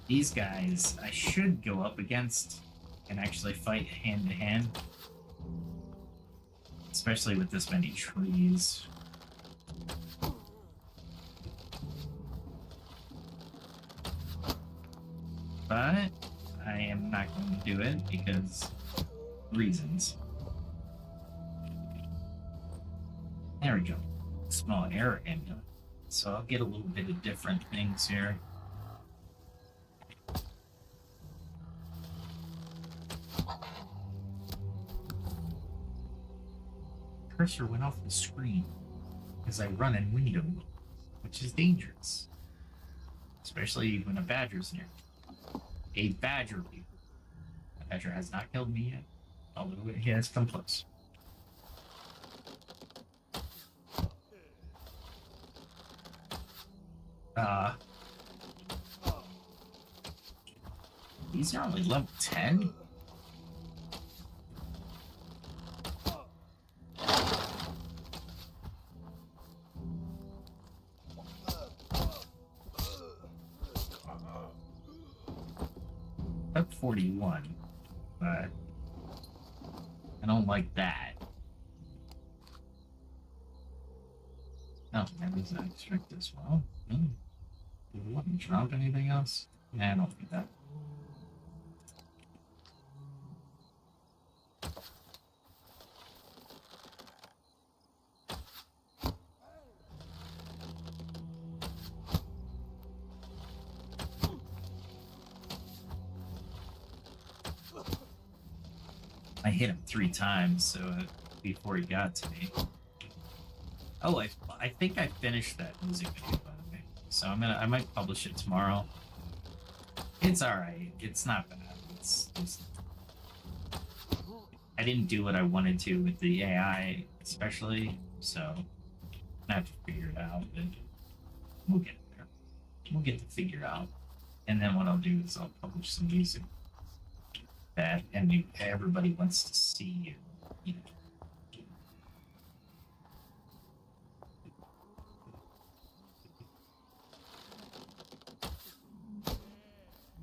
S2: These guys I should go up against and actually fight hand to hand. Especially with this many trees. But I am not going to do it because reasons. There we go. Small error handle. So I'll get a little bit of different things here. Cursor went off the screen as I run in window, which is dangerous. Especially when a badger's near. A badger. Badger has not killed me yet, although he has come close. These are only level 10? Up 41, but I don't like that. Oh, maybe I extract this well. Do you want me to drop anything else? Nah, I don't need that. I hit him 3 times, so before he got to me. Oh, I think I finished that music video, by the way. So I might publish it tomorrow. It's alright. It's not bad. It's just I didn't do what I wanted to with the AI, especially, so I have to figure it out, but we'll get there. We'll get to figure it out. And then what I'll do is I'll publish some music that everybody wants to see, you know.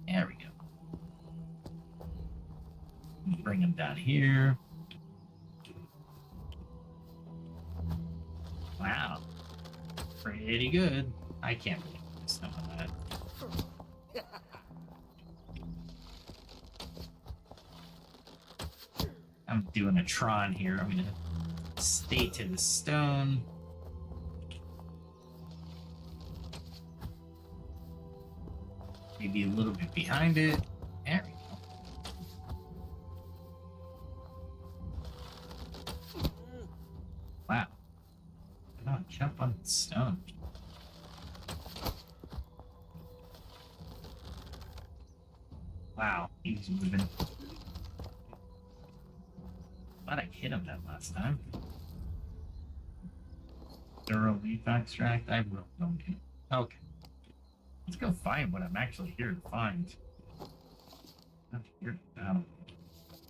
S2: There we go. Bring him down here. Wow. Pretty good. I can't believe some of that. I'm doing a Tron here. I'm gonna stay to the stone. Maybe a little bit behind it. There we go. Wow. Oh, jump on the stone. Wow, he was moving. Thought I hit him that last time. Thorough leaf extract. I will. Okay. Okay. Let's go find what I'm actually here to find. Not here to battle.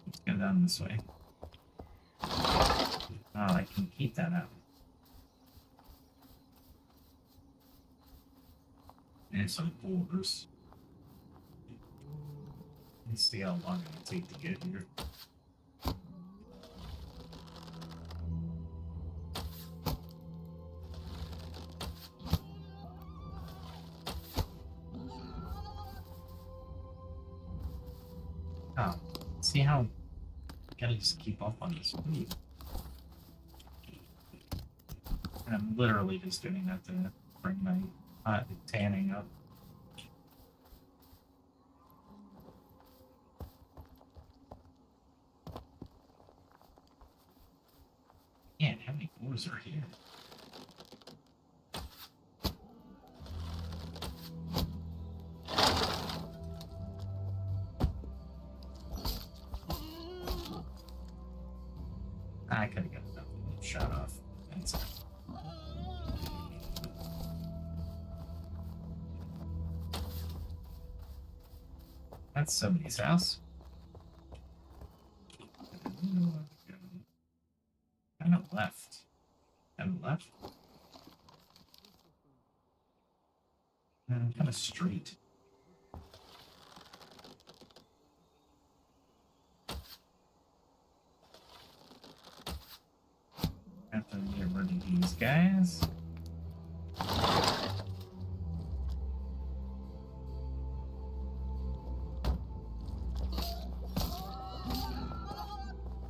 S2: Let's go down this way. Oh, I can keep that out. And some boulders. Let's see how long it'll take to get here. Oh, see how I gotta just keep up on this food. And I'm literally just doing that to bring my tanning up. Man, how many ores are here? I could have got another shot off. That's it. That's somebody's house. Kind of left. Kind of left. Kind of straight. Have to get rid of these guys.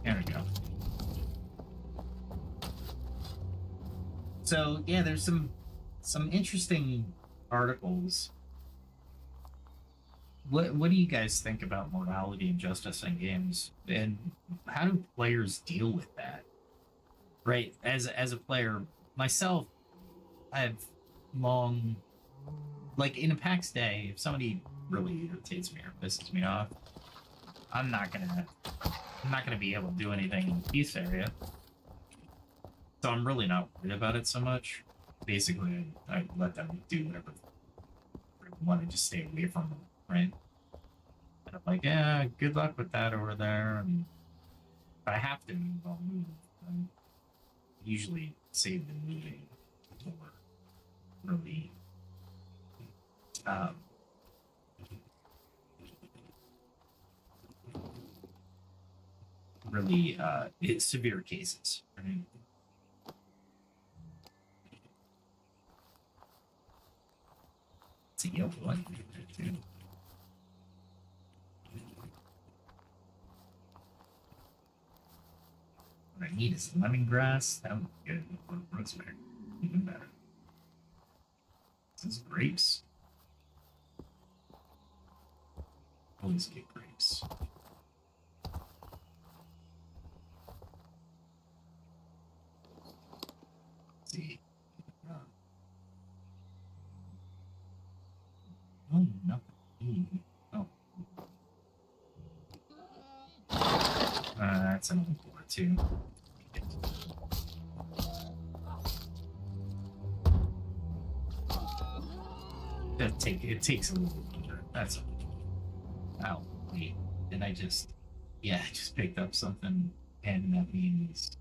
S2: There we go. So yeah, there's some interesting articles. What do you guys think about morality and justice in games, and how do players deal with that? Right, as a player myself, I've long, like in a Pax Day, if somebody really irritates me or pisses me off, I'm not gonna be able to do anything in the peace area. So I'm really not worried about it so much. Basically, I let them do whatever they want to, just stay away from them, right? And I'm like, yeah, good luck with that over there. And if I have to move, I'll move. I usually save the moving or really um, it's severe cases, right? It's a yellow one too. What I need is lemongrass. That would be good. Or rosemary, even better. This is grapes. Always get grapes. Let's see. Oh, nothing. Oh. That's an old board too. It takes a little longer. That's wow. Wait, did I just? Yeah, I just picked up something, and that means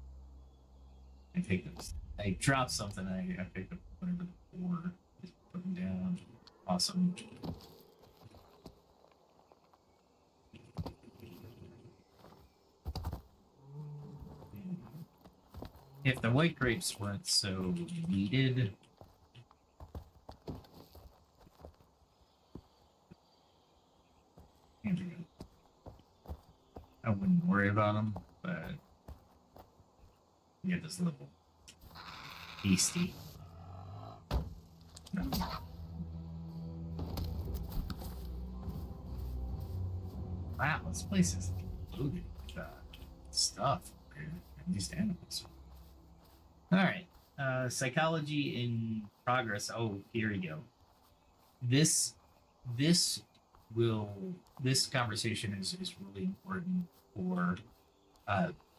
S2: I dropped something. I picked up whatever the board is putting down. Awesome. If the white grapes weren't so needed, here we go. I wouldn't worry about them, but we get this little beastie. Wow, this place is loaded with stuff. These animals. All right, psychology in progress. Oh, here we go. This conversation is really important for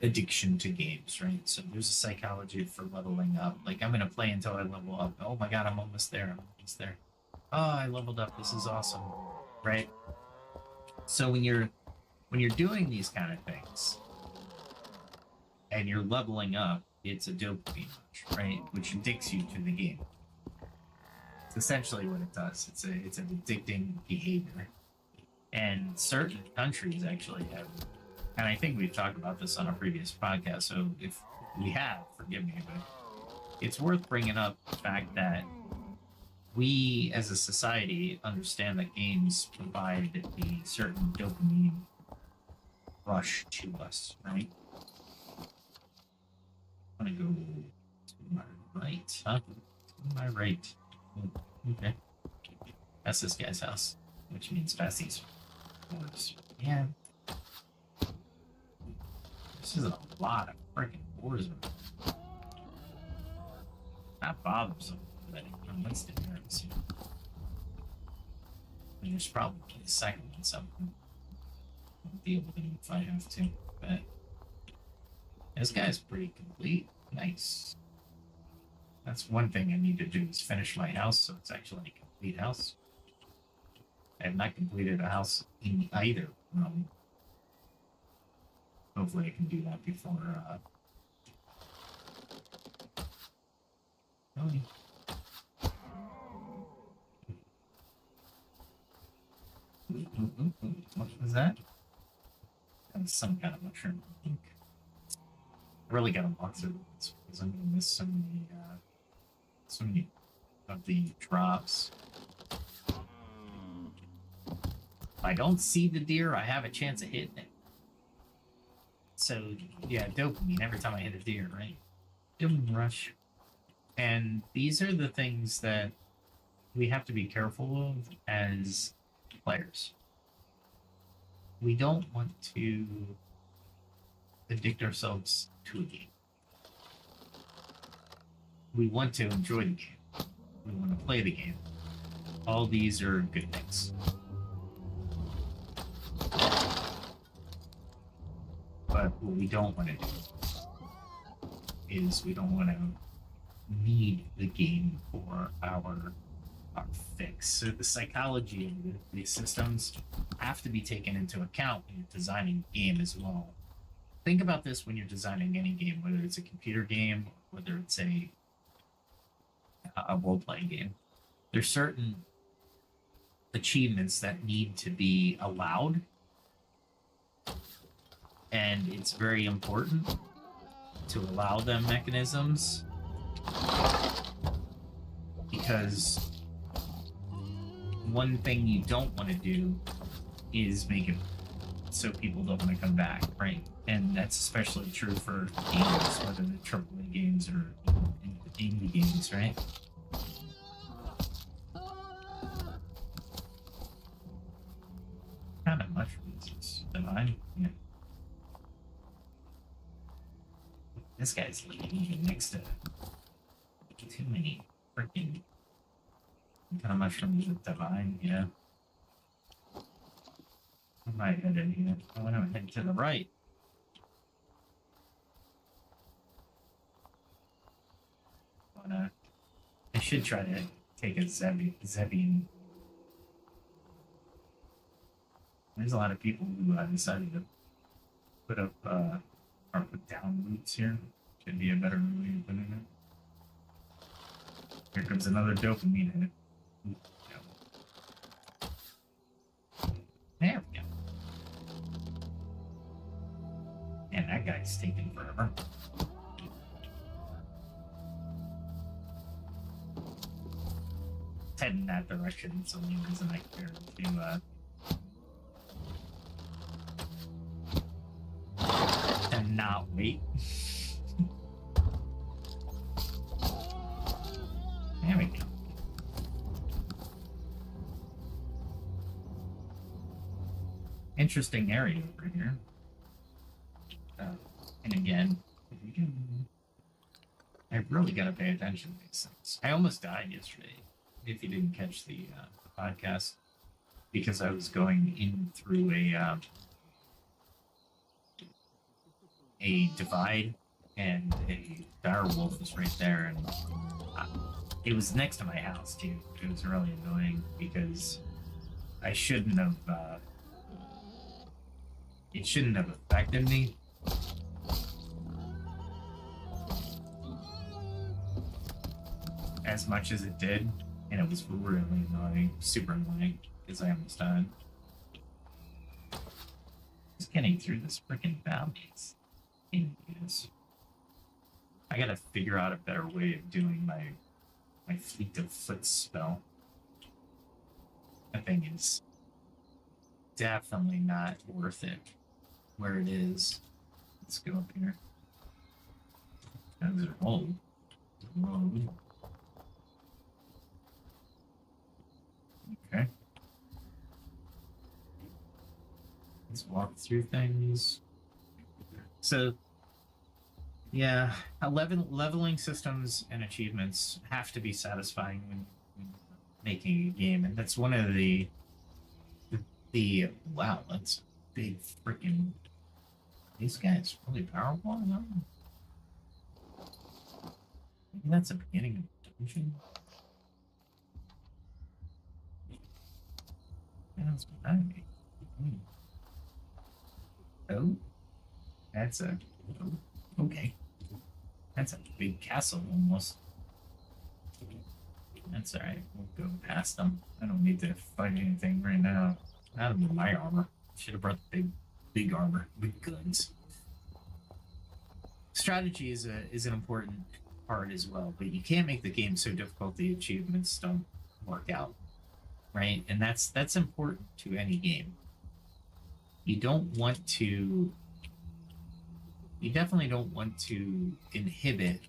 S2: addiction to games, right? So there's a psychology for leveling up. Like I'm gonna play until I level up. Oh my god, I'm almost there. I'm almost there. Oh, I leveled up. This is awesome, right? So when you're doing these kind of things and you're leveling up, it's a dopamine rush, right? Which addicts you to the game. It's essentially what it does. It's an addicting behavior. And certain countries actually have, and I think we've talked about this on a previous podcast, so if we have, forgive me, but it's worth bringing up the fact that we as a society understand that games provide a certain dopamine rush to us, right? I'm gonna go to my right. Huh? To my right. Okay. That's this guy's house, which means past these boards. Yeah. This is a lot of freaking boards. Not bothersome that I'm wasting there. There's probably a second one something. I'll deal with him if I have to, but this guy's pretty complete. Nice. That's one thing I need to do is finish my house, so it's actually a complete house. I have not completed a house in either room. Hopefully I can do that before oh, yeah. What was that? That was some kind of mushroom, I think. I really gotta walk through this because I'm gonna miss so many of the drops. If I don't see the deer, I have a chance of hitting it. So yeah, dopamine every time I hit a deer, right? Dopamine rush. And these are the things that we have to be careful of as players. We don't want to addict ourselves to a game. We want to enjoy the game. We want to play the game. All these are good things. what we don't want to do is we don't want to need the game for our fix. So the psychology of these systems have to be taken into account when you're designing a game as well. Think about this when you're designing any game, whether it's a computer game, or whether it's a role-playing game. There's certain achievements that need to be allowed, and it's very important to allow them mechanisms, because one thing you don't want to do is make it so people don't want to come back, right? And that's especially true for games, whether they're AAA games or indie games, right? Kind of mushrooms is divine. Yeah. This guy's living next to too many freaking kind of mushrooms with divine, yeah. I might head in here. I want to head to the right. I should try to take a Zebian. There's a lot of people who decided to put up or put down roots here. Should be a better way of putting it. Here comes another dopamine hit. There we go. Man, that guy's taking forever. Head in that direction, it's the only reason I care to not wait. There we go. Interesting area over here. And again, I really got to pay attention to these things. I almost died yesterday, if you didn't catch the podcast, because I was going in through a divide, and a dire wolf was right there, and it was next to my house too. It was really annoying because I shouldn't have. It shouldn't have affected me. As much as it did, and it was really annoying, super annoying, because I almost died. Just getting through this freaking balance. I gotta figure out a better way of doing my fleet of foot spell. That thing is definitely not worth it where it is. Let's go up here. There's a road. Okay. Let's walk through things. So, yeah, leveling systems and achievements have to be satisfying when making a game, and that's one of the wow, that's big freaking. These guys really powerful. No? Maybe that's the beginning of the dungeon. That's behind me. Oh, that's a. Oh, okay. That's a big castle almost. That's alright. We'll go past them. I don't need to fight anything right now. Not with my armor. Should have brought the big armor, big guns. Strategy is an important part as well, but you can't make the game so difficult the achievements don't work out, right? And that's important to any game. You definitely don't want to inhibit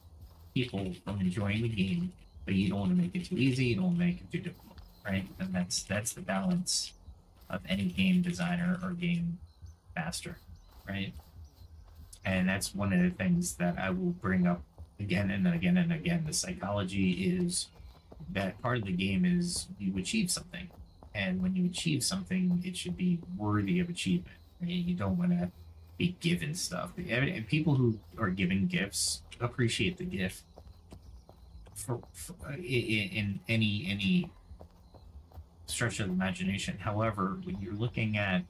S2: people from enjoying the game, but you don't want to make it too easy, you don't want to make it too difficult, right? And that's the balance of any game designer or game master, right? And that's one of the things that I will bring up again and again and again. The psychology is that part of the game is you achieve something, and when you achieve something, it should be worthy of achievement. Right? You don't want to be given stuff. And people who are giving gifts appreciate the gift in any stretch of the imagination. However, when you're looking at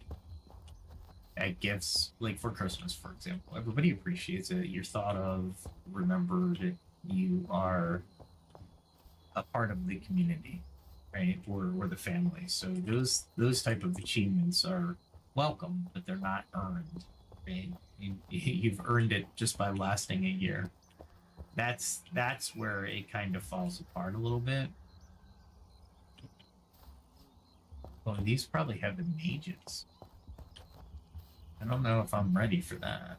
S2: gifts, like for Christmas, for example, everybody appreciates it. You're thought of, remembered. You are a part of the community, right? Or the family. So those type of achievements are welcome, but they're not earned. Right? You've earned it just by lasting a year. That's where it kind of falls apart a little bit. Well, these probably have the mages. I don't know if I'm ready for that.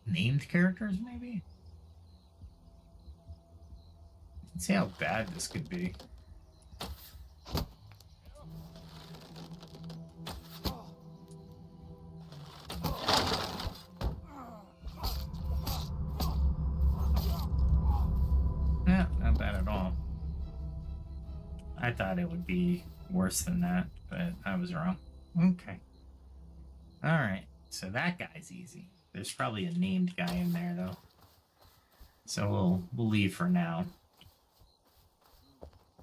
S2: Named characters, maybe? Let's see how bad this could be. Yeah, not bad at all. I thought it would be worse than that, but I was wrong. Okay. Alright, so that guy's easy. There's probably a named guy in there, though. So we'll leave for now.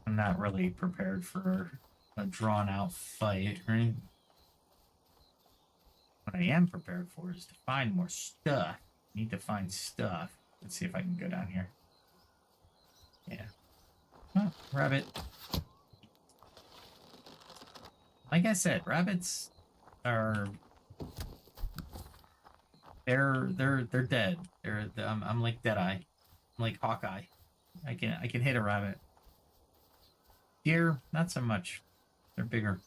S2: I'm not really prepared for a drawn-out fight, right? What I am prepared for is to find more stuff. Need to find stuff. Let's see if I can go down here. Yeah. Oh, rabbit. Like I said, rabbits are... They're dead. I'm like Deadeye. I'm like Hawkeye. I can hit a rabbit. Deer, not so much. They're bigger.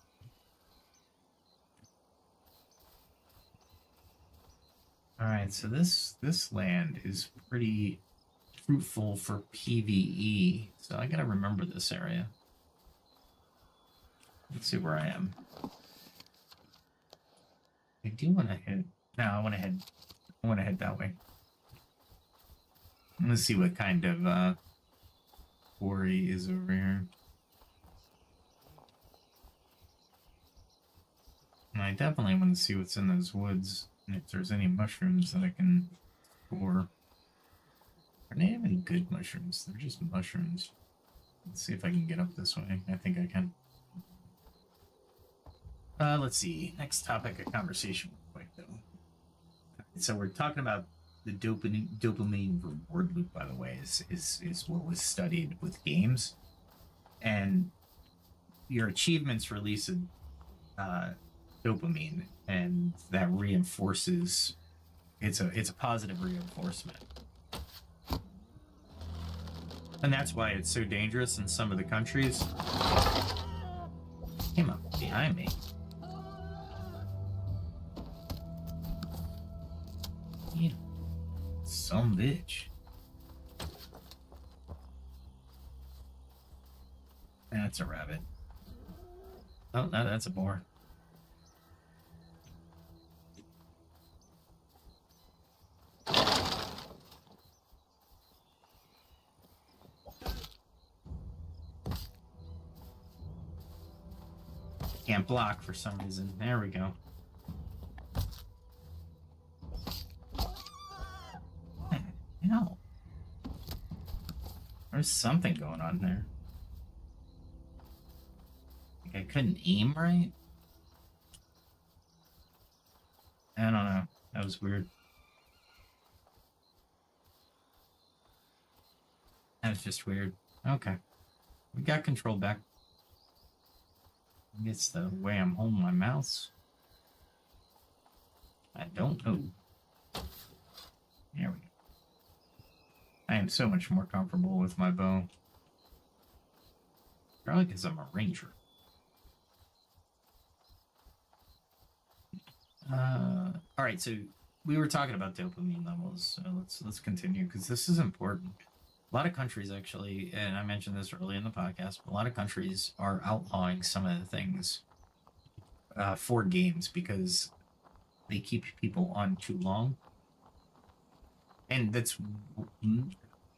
S2: Alright, so this land is pretty fruitful for PvE. So I gotta remember this area. Let's see where I am. I do want to head... No, I want to head that way. Let's see what kind of quarry is over here. And I definitely want to see what's in those woods. And if there's any mushrooms that I can score. Are they even good mushrooms? They're just mushrooms. Let's see if I can get up this way. I think I can. Let's see. Next topic of conversation real quick, though. So we're talking about the dopamine reward loop, by the way, is what was studied with games. And your achievements release dopamine, and that reinforces... It's a positive reinforcement. And that's why it's so dangerous in some of the countries. Came up behind me. Yeah. Some bitch. That's a rabbit. Oh, no, that's a boar. Can't block for some reason. There we go. No. There's something going on there. Like I couldn't aim right? I don't know. That was weird. That was just weird. Okay. We got control back. It's the way I'm holding my mouse. I don't know. There we go. I am so much more comfortable with my bow. Probably because I'm a ranger. Alright, so we were talking about dopamine levels, so let's continue, because this is important. A lot of countries, actually, and I mentioned this early in the podcast, but a lot of countries are outlawing some of the things for games because they keep people on too long. And that's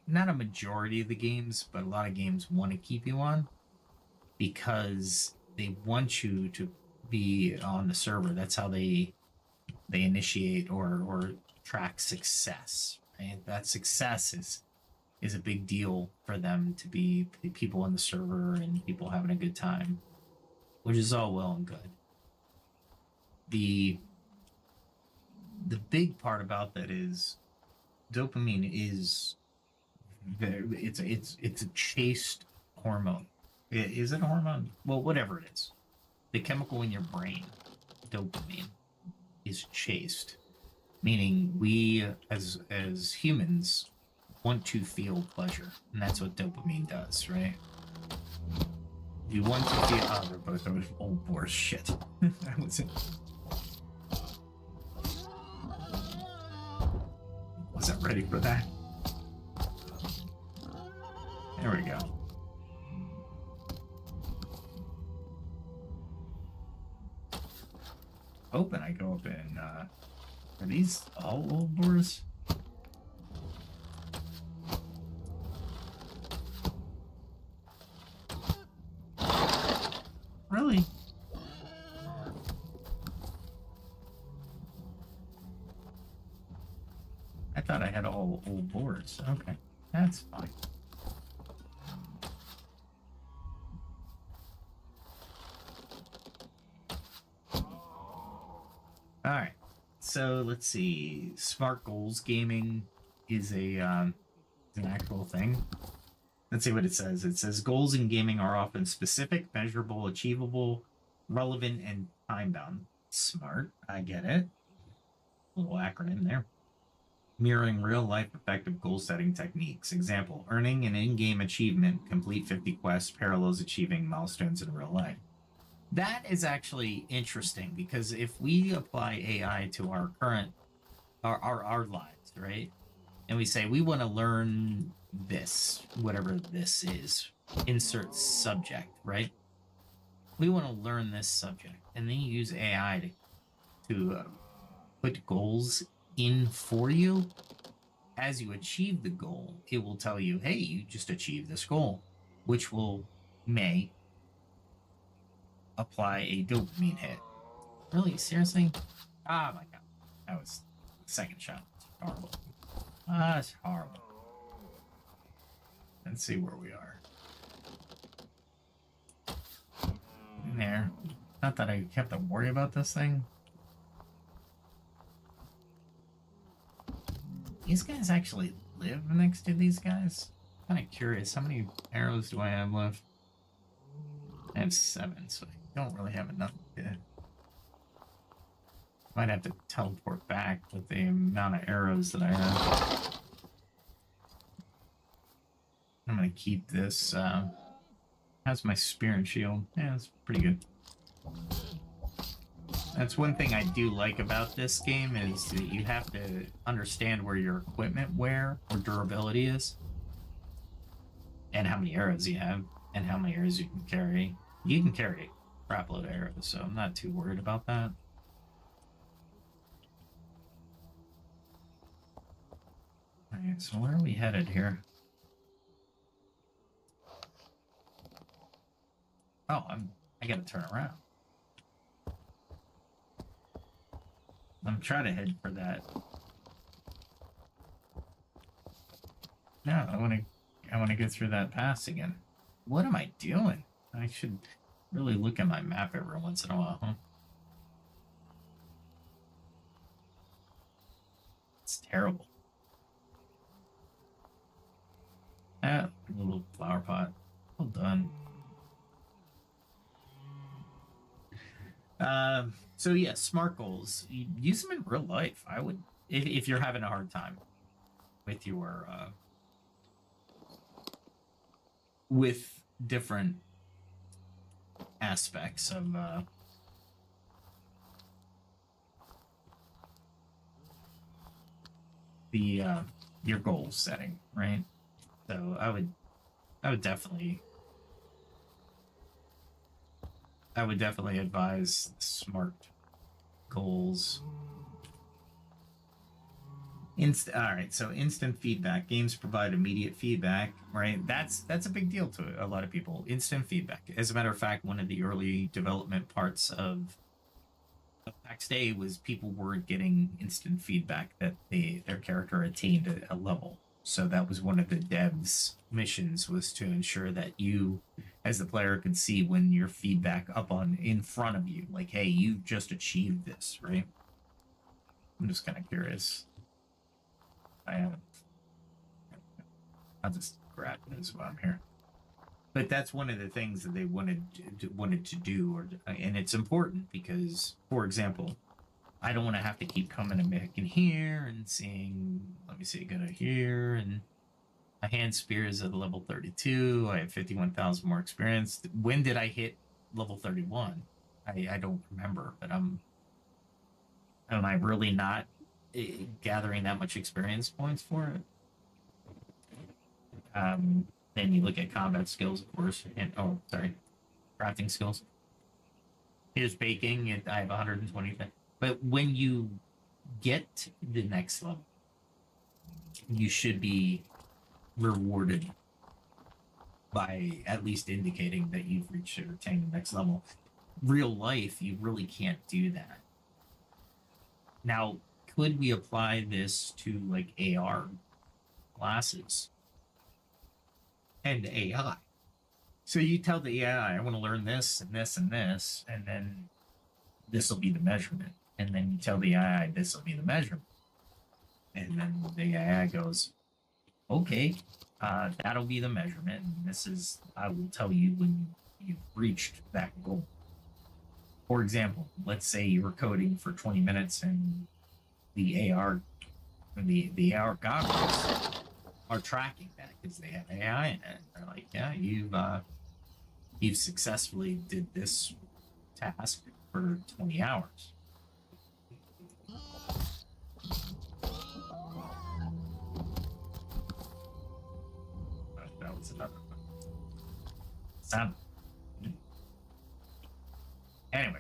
S2: not a majority of the games, but a lot of games want to keep you on. because they want you to be on the server. That's how they initiate or track success. Right? That success is a big deal for them to be people on the server and people having a good time, which is all well and good. The big part about that is dopamine is it's a chaste hormone. Is it a hormone? Well, whatever it is, the chemical in your brain, dopamine, is chaste, meaning we as humans want to feel pleasure, and that's what dopamine does, right? We want to feel. Oh, they're both old boars. Shit. I wasn't ready for that. There we go. Hoping I go up in. Are these all old boars? Really? I thought I had all old boards. Okay, that's fine. All right, so let's see. Smart goals gaming is an actual thing. Let's see what it says. It says goals in gaming are often specific, measurable, achievable, relevant, and time-bound. Smart, I get it. Little acronym there. Mirroring real-life effective goal-setting techniques. Example, earning an in-game achievement, complete 50 quests, parallels achieving milestones in real life. That is actually interesting, because if we apply AI to our current, our lives, right? And we say, we want to learn this, whatever this is, insert subject, right? We want to learn this subject. And then you use AI to put goals in for you. As you achieve the goal, it will tell you, hey, you just achieved this goal, which may apply a dopamine hit. Really? Seriously? Ah, my God. That was the second shot. It's horrible. That's horrible. Let's see where we are. In there. Not that I have to worry about this thing. These guys actually live next to these guys? Kind of curious. How many arrows do I have left? I have 7, so I don't really have enough to... Might have to teleport back with the amount of arrows that I have. I'm gonna keep this. How's my spear and shield? Yeah, it's pretty good. That's one thing I do like about this game, is that you have to understand where your equipment wear or durability is, and how many arrows you have, and how many arrows you can carry. You can carry a crap load of arrows, so I'm not too worried about that. Alright, so where are we headed here? Oh, I gotta turn around. I'm trying to head for that. No, I wanna go through that pass again. What am I doing? I should really look at my map every once in a while, huh? It's terrible. Ah, little flower pot. Well done. So yeah, smart goals. You use them in real life. I would, if you're having a hard time with your with different aspects of the your goal setting, right? So I would definitely advise smart goals. All right, so instant feedback. Games provide immediate feedback, right? That's a big deal to a lot of people. Instant feedback. As a matter of fact, one of the early development parts of Pax Dei was people weren't getting instant feedback that their character attained a level. So that was one of the devs' missions, was to ensure that you, as the player, could see when your feedback up on in front of you, like, hey, you've just achieved this, right? I'm just kind of curious. I'll just grab this while I'm here. But that's one of the things that they wanted to do, and it's important because, for example, I don't want to have to keep coming back in here and seeing. Let me see, go to here, and my hand spear is at level 32. I have 51,000 more experience. When did I hit level 31? I don't remember, but am I really not gathering that much experience points for it? Then you look at combat skills, of course, and crafting skills. Here's baking, and I have 120. But when you get to the next level, you should be rewarded by at least indicating that you've reached or attained the next level. Real life, you really can't do that. Now, could we apply this to like AR classes and AI? So you tell the AI, I want to learn this and this and this, and then this will be the measurement. And then you tell the AI, this will be the measurement. And then the AI goes, okay, that'll be the measurement. And I will tell you when you've reached that goal. For example, let's say you were coding for 20 minutes and the AR goggles are tracking that because they have AI in it. They're like, yeah, you've successfully did this task for 20 hours. That was another one. Sound. Anyway,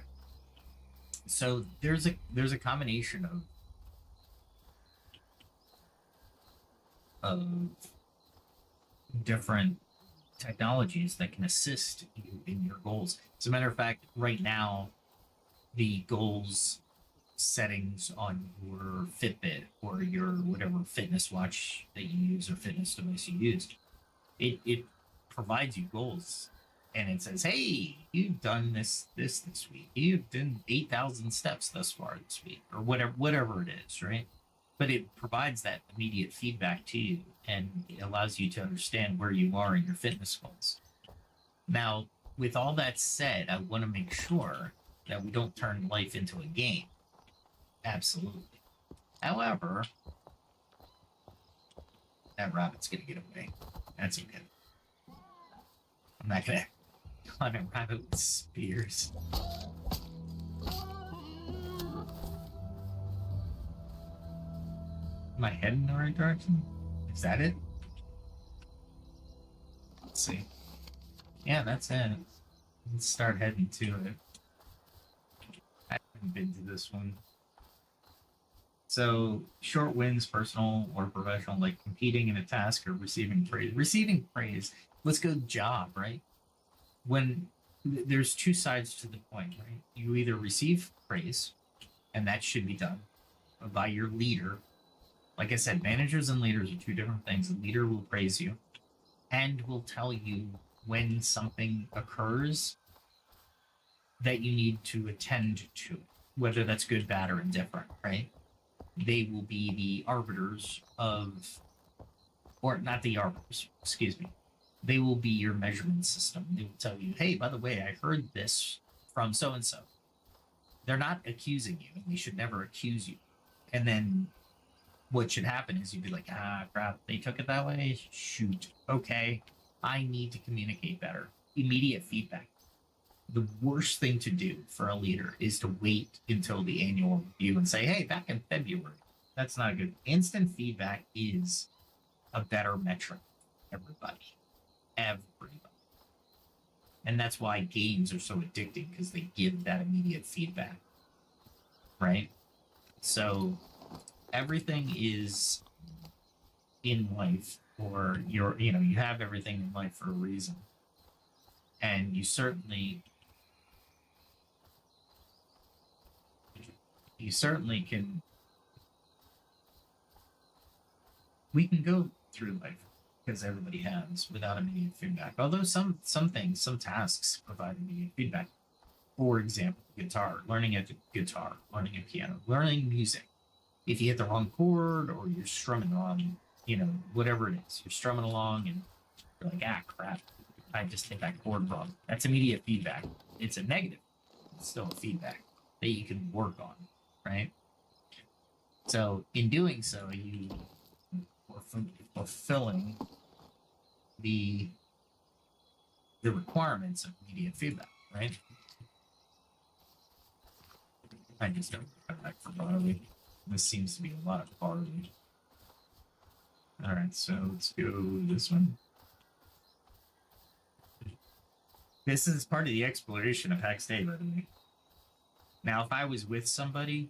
S2: so there's a combination of different technologies that can assist you in your goals. As a matter of fact, right now, the goals settings on your Fitbit or your whatever fitness watch that you use or fitness device you use, it provides you goals, and it says, hey, you've done this week. You've done 8,000 steps thus far this week, or whatever it is, right? But it provides that immediate feedback to you, and it allows you to understand where you are in your fitness goals. Now, with all that said, I want to make sure that we don't turn life into a game. Absolutely. However, that rabbit's going to get away. That's okay. I'm not going to hunt a rabbit with spears. Am I heading in the right direction? Is that it? Let's see. Yeah, that's it. Let's start heading to it. I haven't been to this one. So, short wins, personal or professional, like competing in a task or receiving praise. Receiving praise, let's go job, right? When there's two sides to the point, right? You either receive praise, and that should be done by your leader. Like I said, managers and leaders are two different things. The leader will praise you and will tell you when something occurs that you need to attend to, whether that's good, bad, or indifferent, right? They will be the arbiters of, or not the arbiters, excuse me. They will be your measurement system. They will tell you, hey, by the way, I heard this from so-and-so. They're not accusing you, and they should never accuse you. And then what should happen is you'd be like, crap, they took it that way? Shoot. Okay, I need to communicate better. Immediate feedback. The worst thing to do for a leader is to wait until the annual review and say, hey, back in February. That's not good. Instant feedback is a better metric. Everybody. And that's why games are so addicting, because they give that immediate feedback. Right? So, everything is in life, or you have everything in life for a reason, and you certainly can. We can go through life because everybody has without immediate feedback. Although some things, some tasks provide immediate feedback. For example, guitar, learning a guitar, learning a piano, learning music. If you hit the wrong chord or you're strumming on, whatever it is, you're strumming along and you're like, ah, crap, I just hit that chord wrong. That's immediate feedback. It's a negative. It's still a feedback that you can work on, right? So in doing so, you are fulfilling the requirements of immediate feedback, right? I just don't come back for barley. This seems to be a lot of barley. Alright, so let's go this one. This is part of the exploration of Pax Dei, by the way. Now, if I was with somebody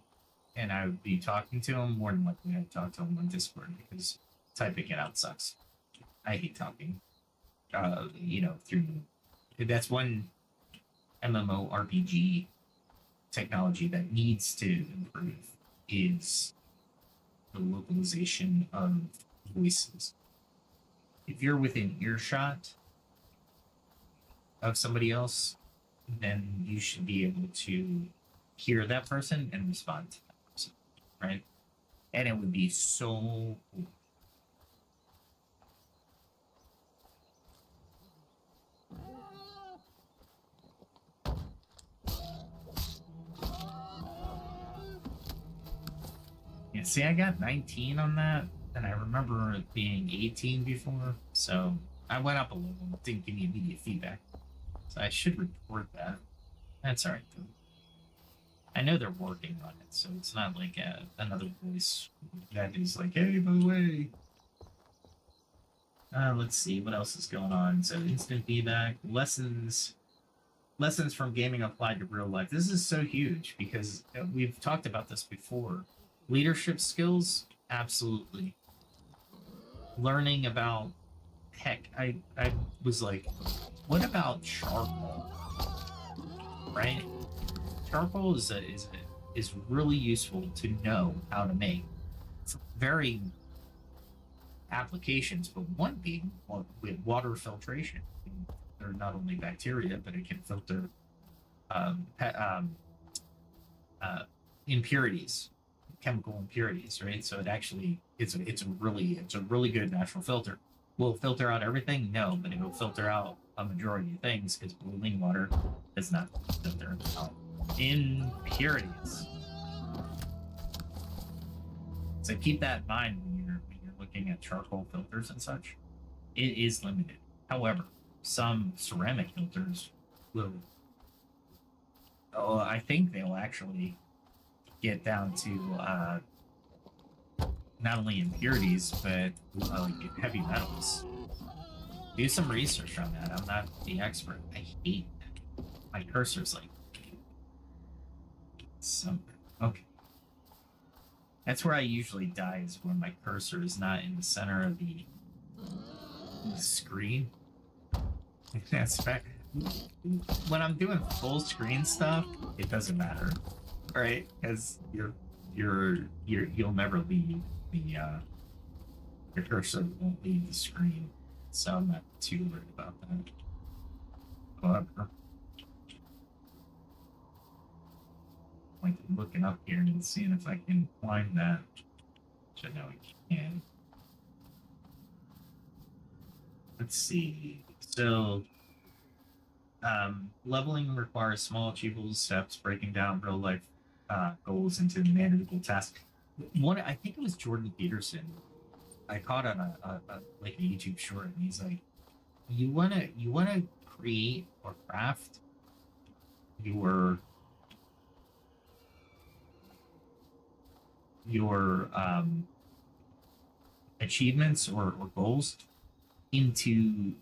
S2: and I would be talking to them, more than likely I'd talk to them on Discord because typing it out sucks. I hate talking. Through... That's one MMORPG technology that needs to improve is the localization of voices. If you're within earshot of somebody else, then you should be able to hear that person and respond to that person, right? And it would be so cool. Yeah, see, I got 19 on that, and I remember it being 18 before, so I went up a little. It didn't give me immediate feedback. So I should report that. That's alright, though. I know they're working on it, so it's not like another voice that is like, hey, by the way. Let's see, what else is going on? So instant feedback, lessons from gaming applied to real life. This is so huge because we've talked about this before. Leadership skills, absolutely. Learning about, heck, I was like, what about charcoal? Right? Charcoal is really useful to know how to make. It's very applications, but one being with water filtration. They're not only bacteria, but it can filter impurities, chemical impurities, right? So it actually it's a really good natural filter. Will it filter out everything? No, but it will filter out a majority of things because boiling water does not filter out impurities. So keep that in mind when you're looking at charcoal filters and such. It is limited. However, some ceramic filters will. Oh, I think they'll actually get down to not only impurities but like heavy metals. Do some research on that. I'm not the expert. I hate that. My cursor's like something. Okay. That's where I usually die, is when my cursor is not in the center of the screen. That's fact. When I'm doing full screen stuff, it doesn't matter, right? Because you'll never leave the your cursor won't leave the screen, so I'm not too worried about that. However, like looking up here and seeing if I can climb that, which I know I can. Let's see. So, leveling requires small, achievable steps, breaking down real life goals into manageable tasks. I think it was Jordan Peterson. I caught on a like a YouTube short, and he's like, "You wanna create or craft your achievements or goals into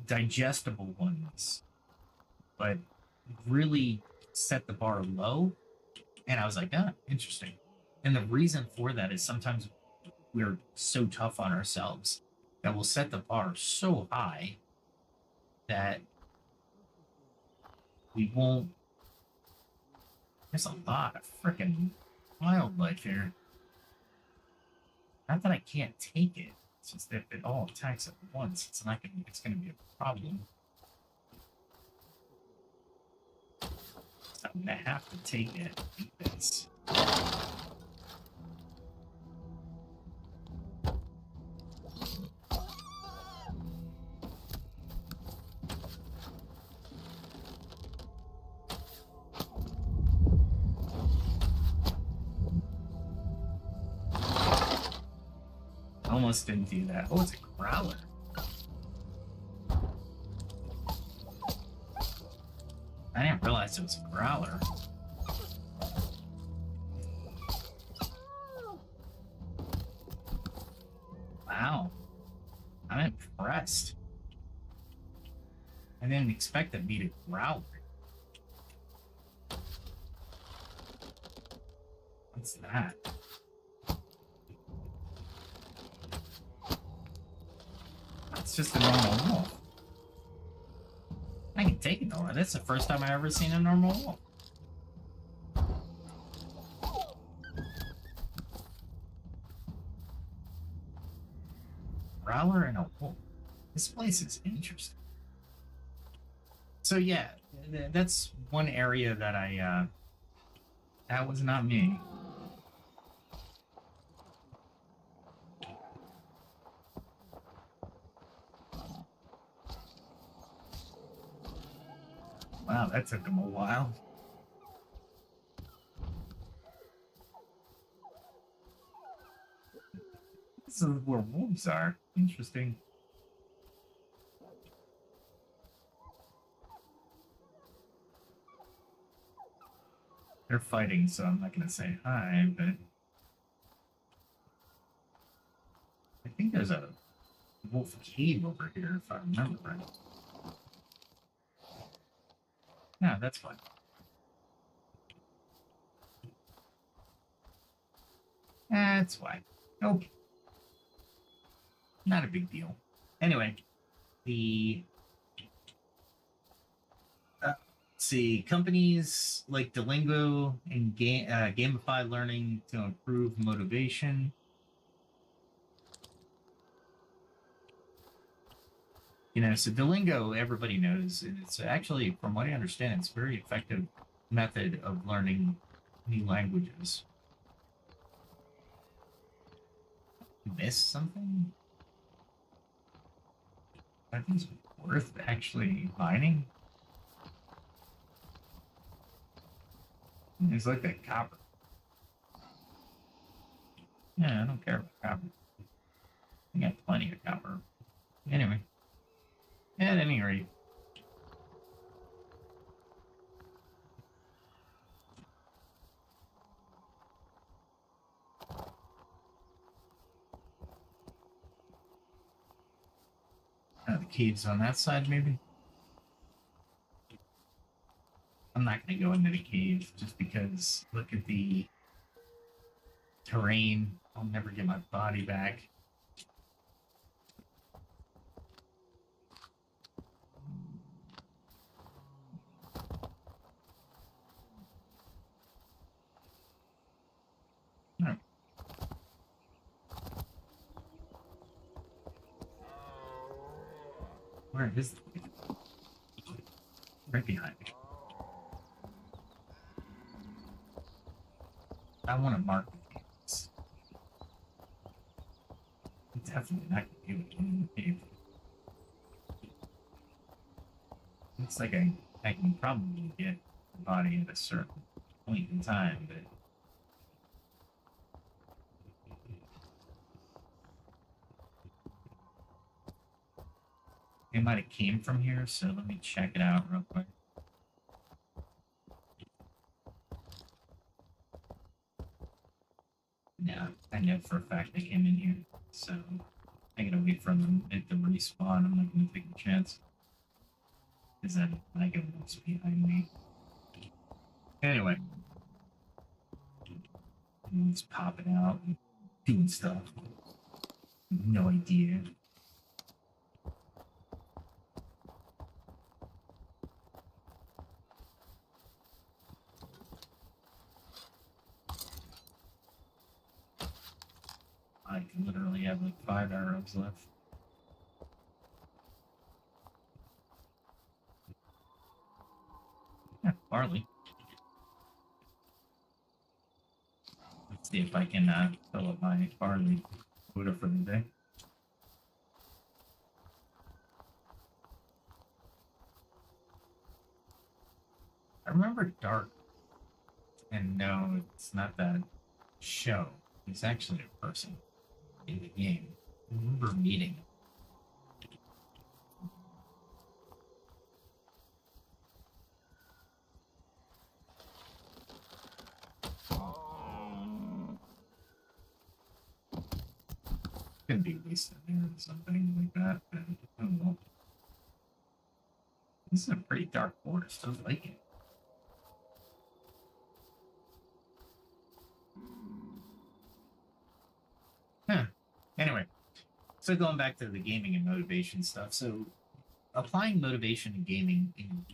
S2: digestible ones, but really set the bar low." And I was like, ah, interesting. And the reason for that is sometimes we're so tough on ourselves that we'll set the bar so high that we won't. There's a lot of freaking wildlife here. Not that I can't take it. It's just that if it all attacks at once, it's not gonna. It's gonna be a problem. So I'm gonna have to take it like this. Almost didn't do that. Oh, it's a growler. I didn't realize it was a growler. Wow. I'm impressed. I didn't expect to beat a growler. What's that? It's just a normal wolf. I can take it though. That's the first time I ever seen a normal wolf. Growler and a wolf. This place is interesting. So yeah, that's one area that that was not me. Wow, that took him a while. This is where wolves are. Interesting. They're fighting, so I'm not gonna say hi, but I think there's a wolf cave over here, if I remember right. Yeah, that's fine. That's fine. Nope. Not a big deal. Anyway, let's see, companies like Duolingo and gamify learning to improve motivation. You know, so Duolingo, everybody knows, and it's actually, from what I understand, it's a very effective method of learning new languages. Miss something? I think it's worth actually mining. It's like that copper. Yeah, I don't care about copper. I got plenty of copper. Anyway. At any rate. The caves on that side, maybe? I'm not going to go into the cave just because look at the terrain. I'll never get my body back. No. Where is the cave? Right behind me. I want to mark the caves. I'm definitely not going to be able to get in the cave. Looks like I can probably get the body at a certain point in time, but it might have came from here, so let me check it out real quick. Yeah, I know for a fact they came in here, so I gotta wait for them at the respawn. I'm not gonna take a chance. Because then I get what's behind me. Anyway. And it's popping out and doing stuff. No idea. I can literally have like 5 arrows left. Yeah, barley. Let's see if I can fill up my barley quota for the day. I remember Dark, and no, it's not that show. It's actually a person in the game. I remember meeting him. Could be wasted there or something like that, but I don't know. This is a pretty dark forest. I like it. Huh. Anyway, so going back to the gaming and motivation stuff. So applying motivation in gaming in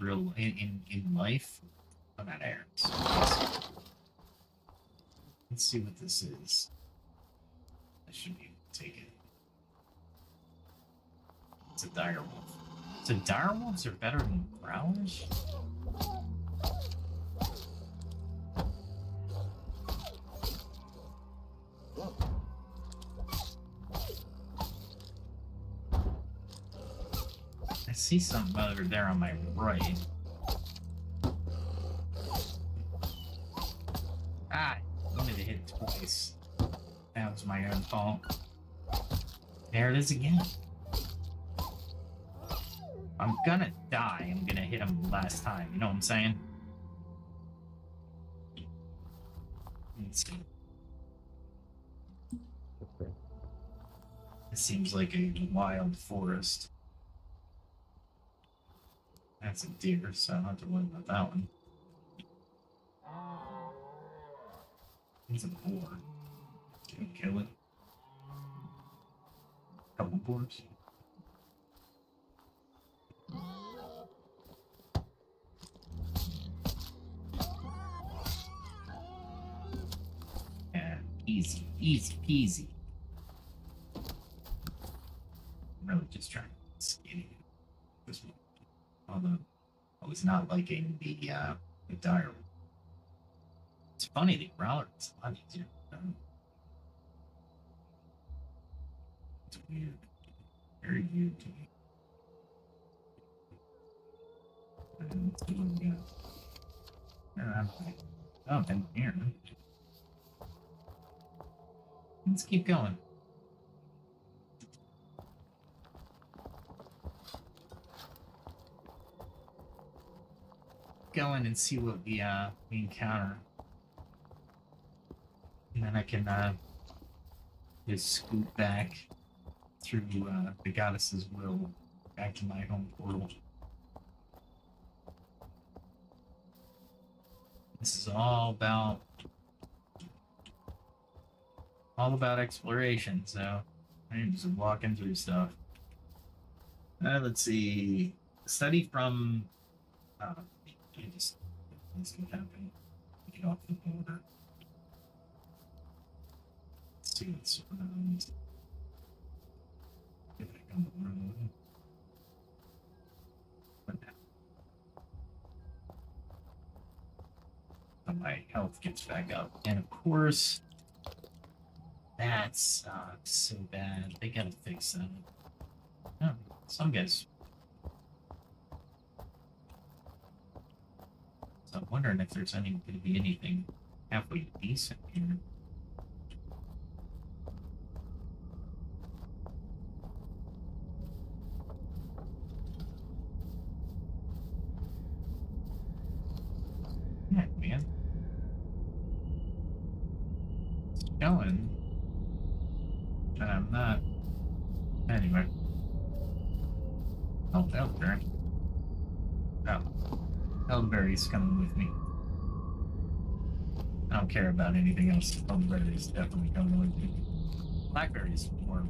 S2: life. I'm out of arrows. Let's see what this is. I should be able to take it. It's a direwolf. So direwolves are better than growlers? I see something over there on my right. Ah, I wanted to hit it twice. That was my own fault. There it is again. I'm gonna die. I'm gonna hit him last time. You know what I'm saying? Let's see. It seems like a wild forest. That's a deer, so I don't have to worry about that one. It's a boar. Can we kill it? Couple boars. Yeah, easy, easy peasy. I'm really just trying to skinny this one. Although I was not liking the dire. It's funny, the growler is a lot easier. It's weird. Very weird to me. Let's see what we got. Oh, and here. Let's keep going. Go in and see what we encounter. And then I can just scoot back through the goddess's will back to my home portal. This is all about exploration, so I'm just walking through stuff. Let's see. Study from let's get happening. Get off the border. Let's see what's around. Get back on the road. But now my health gets back up. And of course, that sucks so bad. They gotta fix that. Oh, some guys. So I'm wondering if there's going to be anything halfway decent here. Yeah, man. It's going. And I'm not. Anyway. Oh, Elderberry. Oh. Elderberry's coming with me. I don't care about anything else. Elderberries definitely coming with me. Blackberries more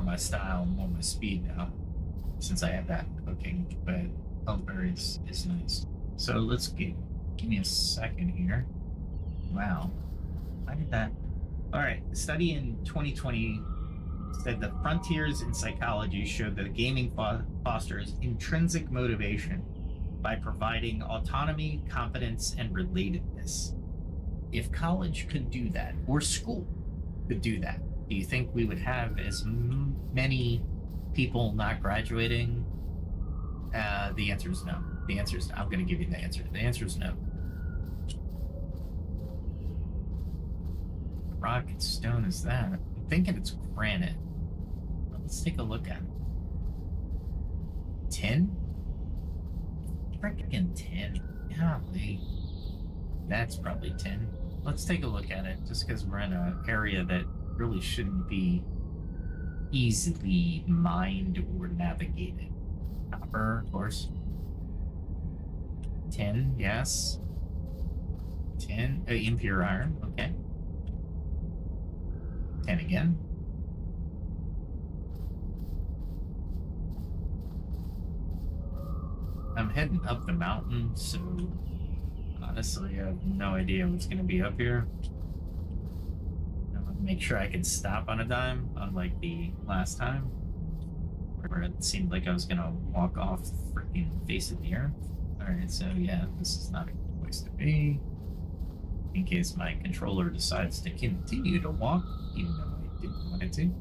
S2: my style, more my speed now, since I have that cooking. But elderberries is nice. So let's give me a second here. Wow, I did that. All right, a study in 2020 said the frontiers in psychology showed that gaming fosters intrinsic motivation by providing autonomy, confidence, and relatedness. If college could do that, or school could do that, do you think we would have as many people not graduating? The answer is no. The answer is, I'm going to give you the answer. The answer is no. Rock and stone is that? I'm thinking it's granite. Let's take a look at it. 10? Freaking 10. Golly. That's probably 10. Let's take a look at it, just because we're in an area that really shouldn't be easily mined or navigated. Copper, of course. 10, yes. 10, impure iron, okay. 10 again. I'm heading up the mountain, so honestly, I have no idea what's going to be up here. I'm going to make sure I can stop on a dime, unlike the last time, where it seemed like I was going to walk off the freaking face of the earth. Alright, so yeah, this is not a good place to be. In case my controller decides to continue to walk, even though I didn't want it to.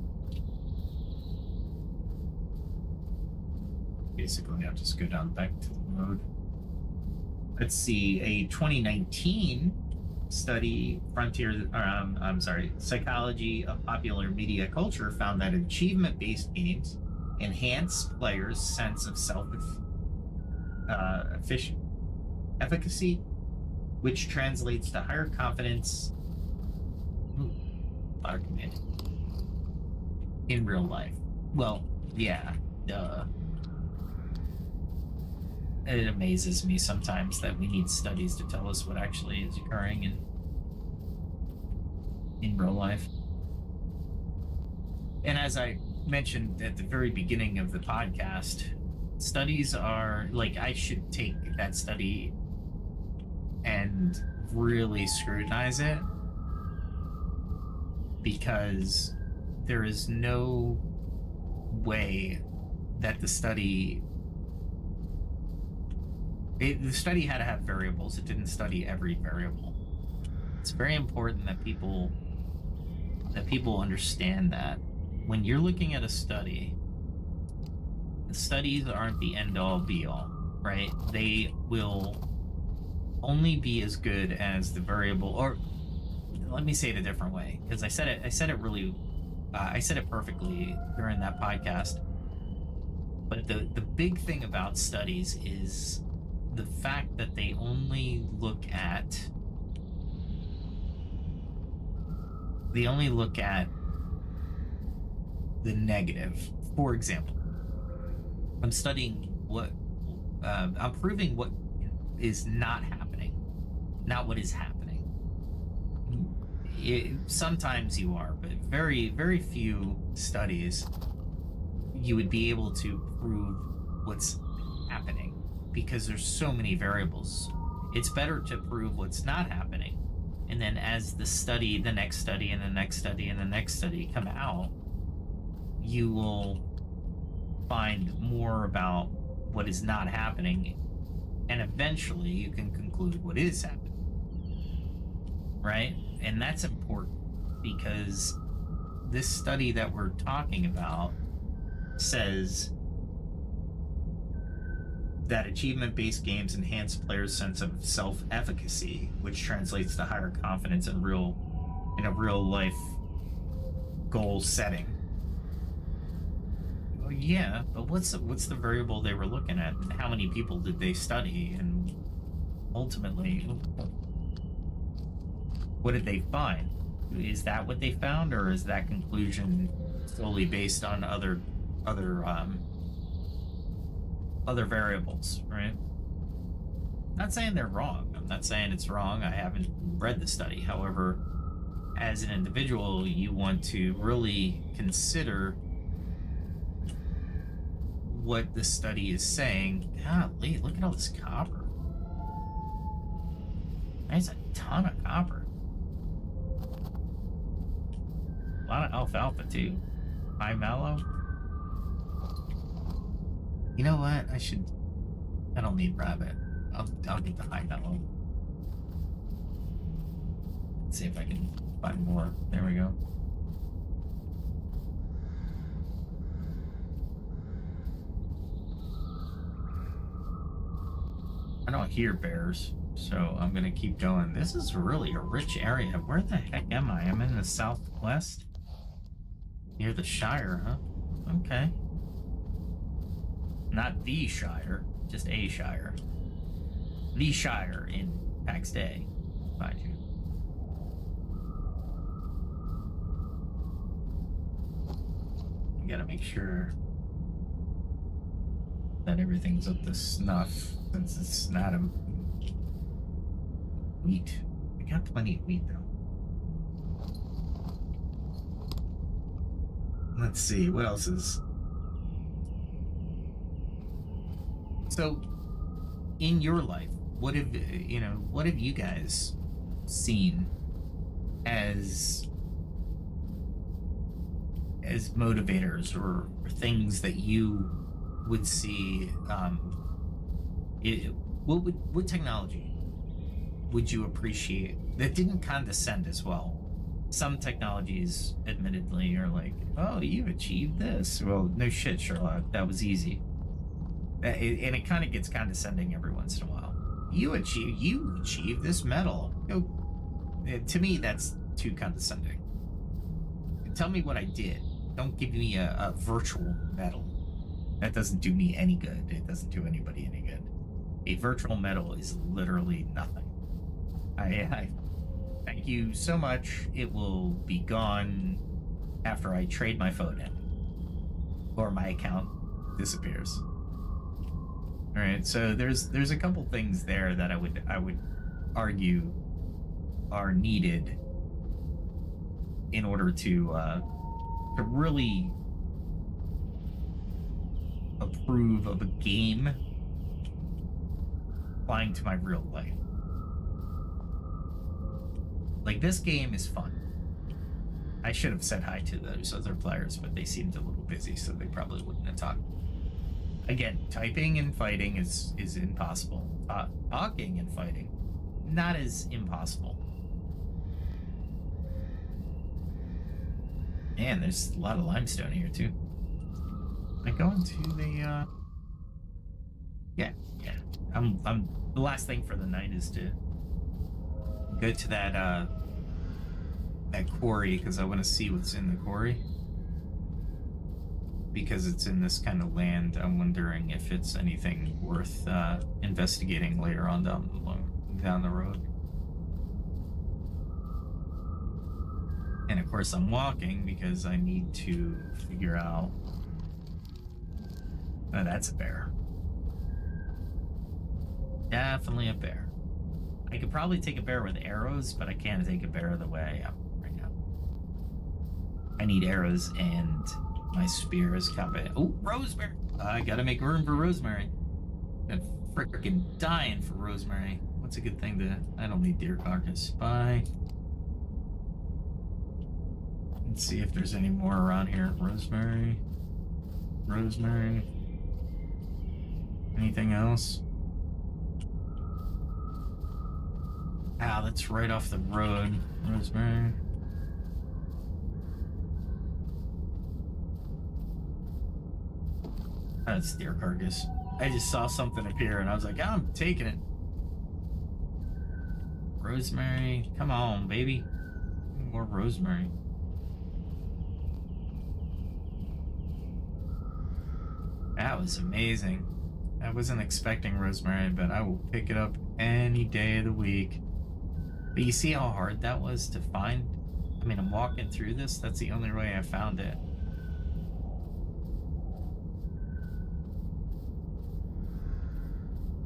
S2: Basically, I'll just go down back to the road. Let's see, a 2019 study, Psychology of Popular Media Culture, found that achievement-based games enhance players' sense of efficacy, which translates to higher confidence in real life. Well, yeah, duh. It amazes me sometimes that we need studies to tell us what actually is occurring in real life. And as I mentioned at the very beginning of the podcast, studies are like, I should take that study and really scrutinize it, because there is no way that the study had to have variables. It didn't study every variable. It's very important that people understand that when you're looking at a study, the studies aren't the end-all be-all, right? They will only be as good as the variable, or let me say it a different way, because I said it perfectly during that podcast. But the big thing about studies is the fact that they only look at the negative. For example, I'm studying I'm proving what is not happening, not what is happening. Sometimes you are, but very, very few studies you would be able to prove what's happening, because there's so many variables. It's better to prove what's not happening, and then as the next study, and the next study, and the next study come out, you will find more about what is not happening, and eventually you can conclude what is happening, right? And that's important, because this study that we're talking about says that achievement-based games enhance players' sense of self-efficacy, which translates to higher confidence in a real-life goal setting. Well, yeah, but what's the variable they were looking at, and how many people did they study, and ultimately, what did they find? Is that what they found, or is that conclusion solely based on other variables, right? Not saying they're wrong. I'm not saying it's wrong. I haven't read the study. However, as an individual, you want to really consider what the study is saying. Golly, look at all this copper. There's a ton of copper. A lot of alfalfa, too. High mallow. You know what? I don't need rabbit. I'll get the high mallow. Let's see if I can find more. There we go. I don't hear bears, so I'm gonna keep going. This is really a rich area. Where the heck am I? I'm in the southwest? Near the Shire, huh? Okay. Not the Shire, just a Shire. The Shire in Pax Dei, mind you. You gotta make sure that everything's up to snuff, since it's not a wheat. I got plenty of wheat though. Let's see, what else is... So, in your life, what have you guys seen as motivators or things that you would see? What technology would you appreciate that didn't condescend as well? Some technologies, admittedly, are like, "Oh, you achieved this." Well, no shit, Sherlock. That was easy. And it kind of gets condescending every once in a while. You achieved this medal. To me, that's too condescending. Tell me what I did. Don't give me a virtual medal. That doesn't do me any good. It doesn't do anybody any good. A virtual medal is literally nothing. I thank you so much. It will be gone after I trade my phone in, or my account disappears. All right, so there's a couple things there that I would argue are needed in order to really approve of a game applying to my real life. Like, this game is fun. I should have said hi to those other players, but they seemed a little busy, so they probably wouldn't have talked. Again, typing and fighting is impossible. Talking and fighting, not as impossible. Man, there's a lot of limestone here too. Am I going to the Yeah. I'm the last thing for the night is to go to that quarry, because I want to see what's in the quarry. Because it's in this kind of land, I'm wondering if it's anything worth investigating later on down the road. And of course I'm walking because I need to figure out... Oh, that's a bear. Definitely a bear. I could probably take a bear with arrows, but I can't take a bear the way I am right now. I need arrows, and my spear is combat. Oh, rosemary! I gotta make room for rosemary. I'm freaking dying for rosemary. What's a good thing to... I don't need deer carcass. Bye. Let's see if there's any more around here. Rosemary. Rosemary. Anything else? Ah, that's right off the road. Rosemary. That's deer carcass. I just saw something appear and I was like, oh, I'm taking it. Rosemary. Come on, baby. More rosemary. That was amazing. I wasn't expecting rosemary, but I will pick it up any day of the week. But you see how hard that was to find? I mean, I'm walking through this. That's the only way I found it.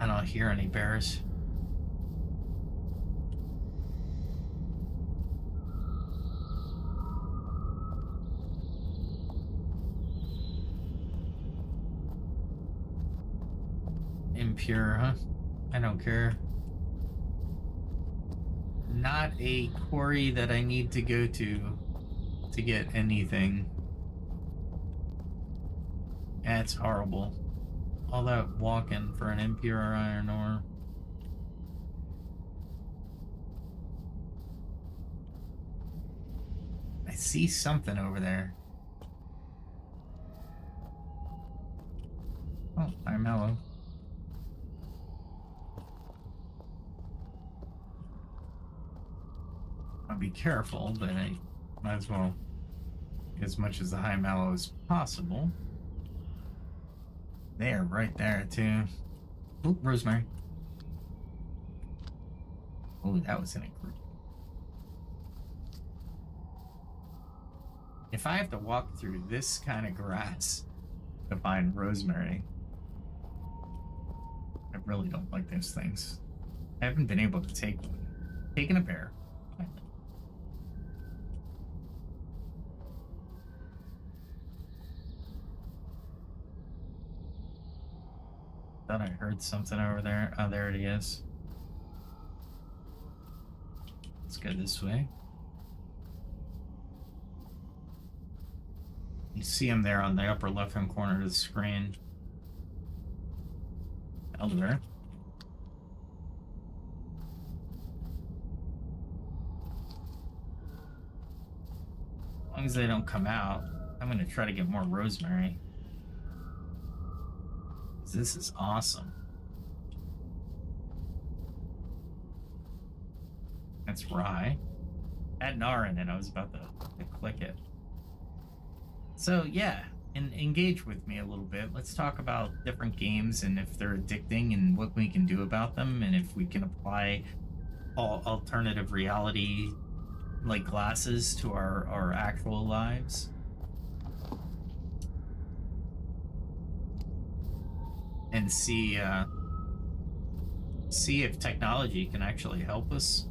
S2: I don't hear any bears. Impure, huh? I don't care. Not a quarry that I need to go to get anything. That's horrible. All that walking for an impure iron ore. I see something over there. Oh, I'm mellow. I'll be careful, but I might as well get as much as the high mallow as possible. There, right there, too. Oop, rosemary. Oh, that was in a group. If I have to walk through this kind of grass to find rosemary, I really don't like those things. I haven't been able to take one. Taking a bear. Finally. Thought I heard something over there. Oh, there it is. Let's go this way. You see him there on the upper left-hand corner of the screen. Elder. As long as they don't come out, I'm going to try to get more rosemary. This is awesome. That's rye. Had an R in it. I was about to click it. So yeah, and engage with me a little bit. Let's talk about different games and if they're addicting and what we can do about them, and if we can apply alternative reality like glasses to our actual lives. And see if technology can actually help us.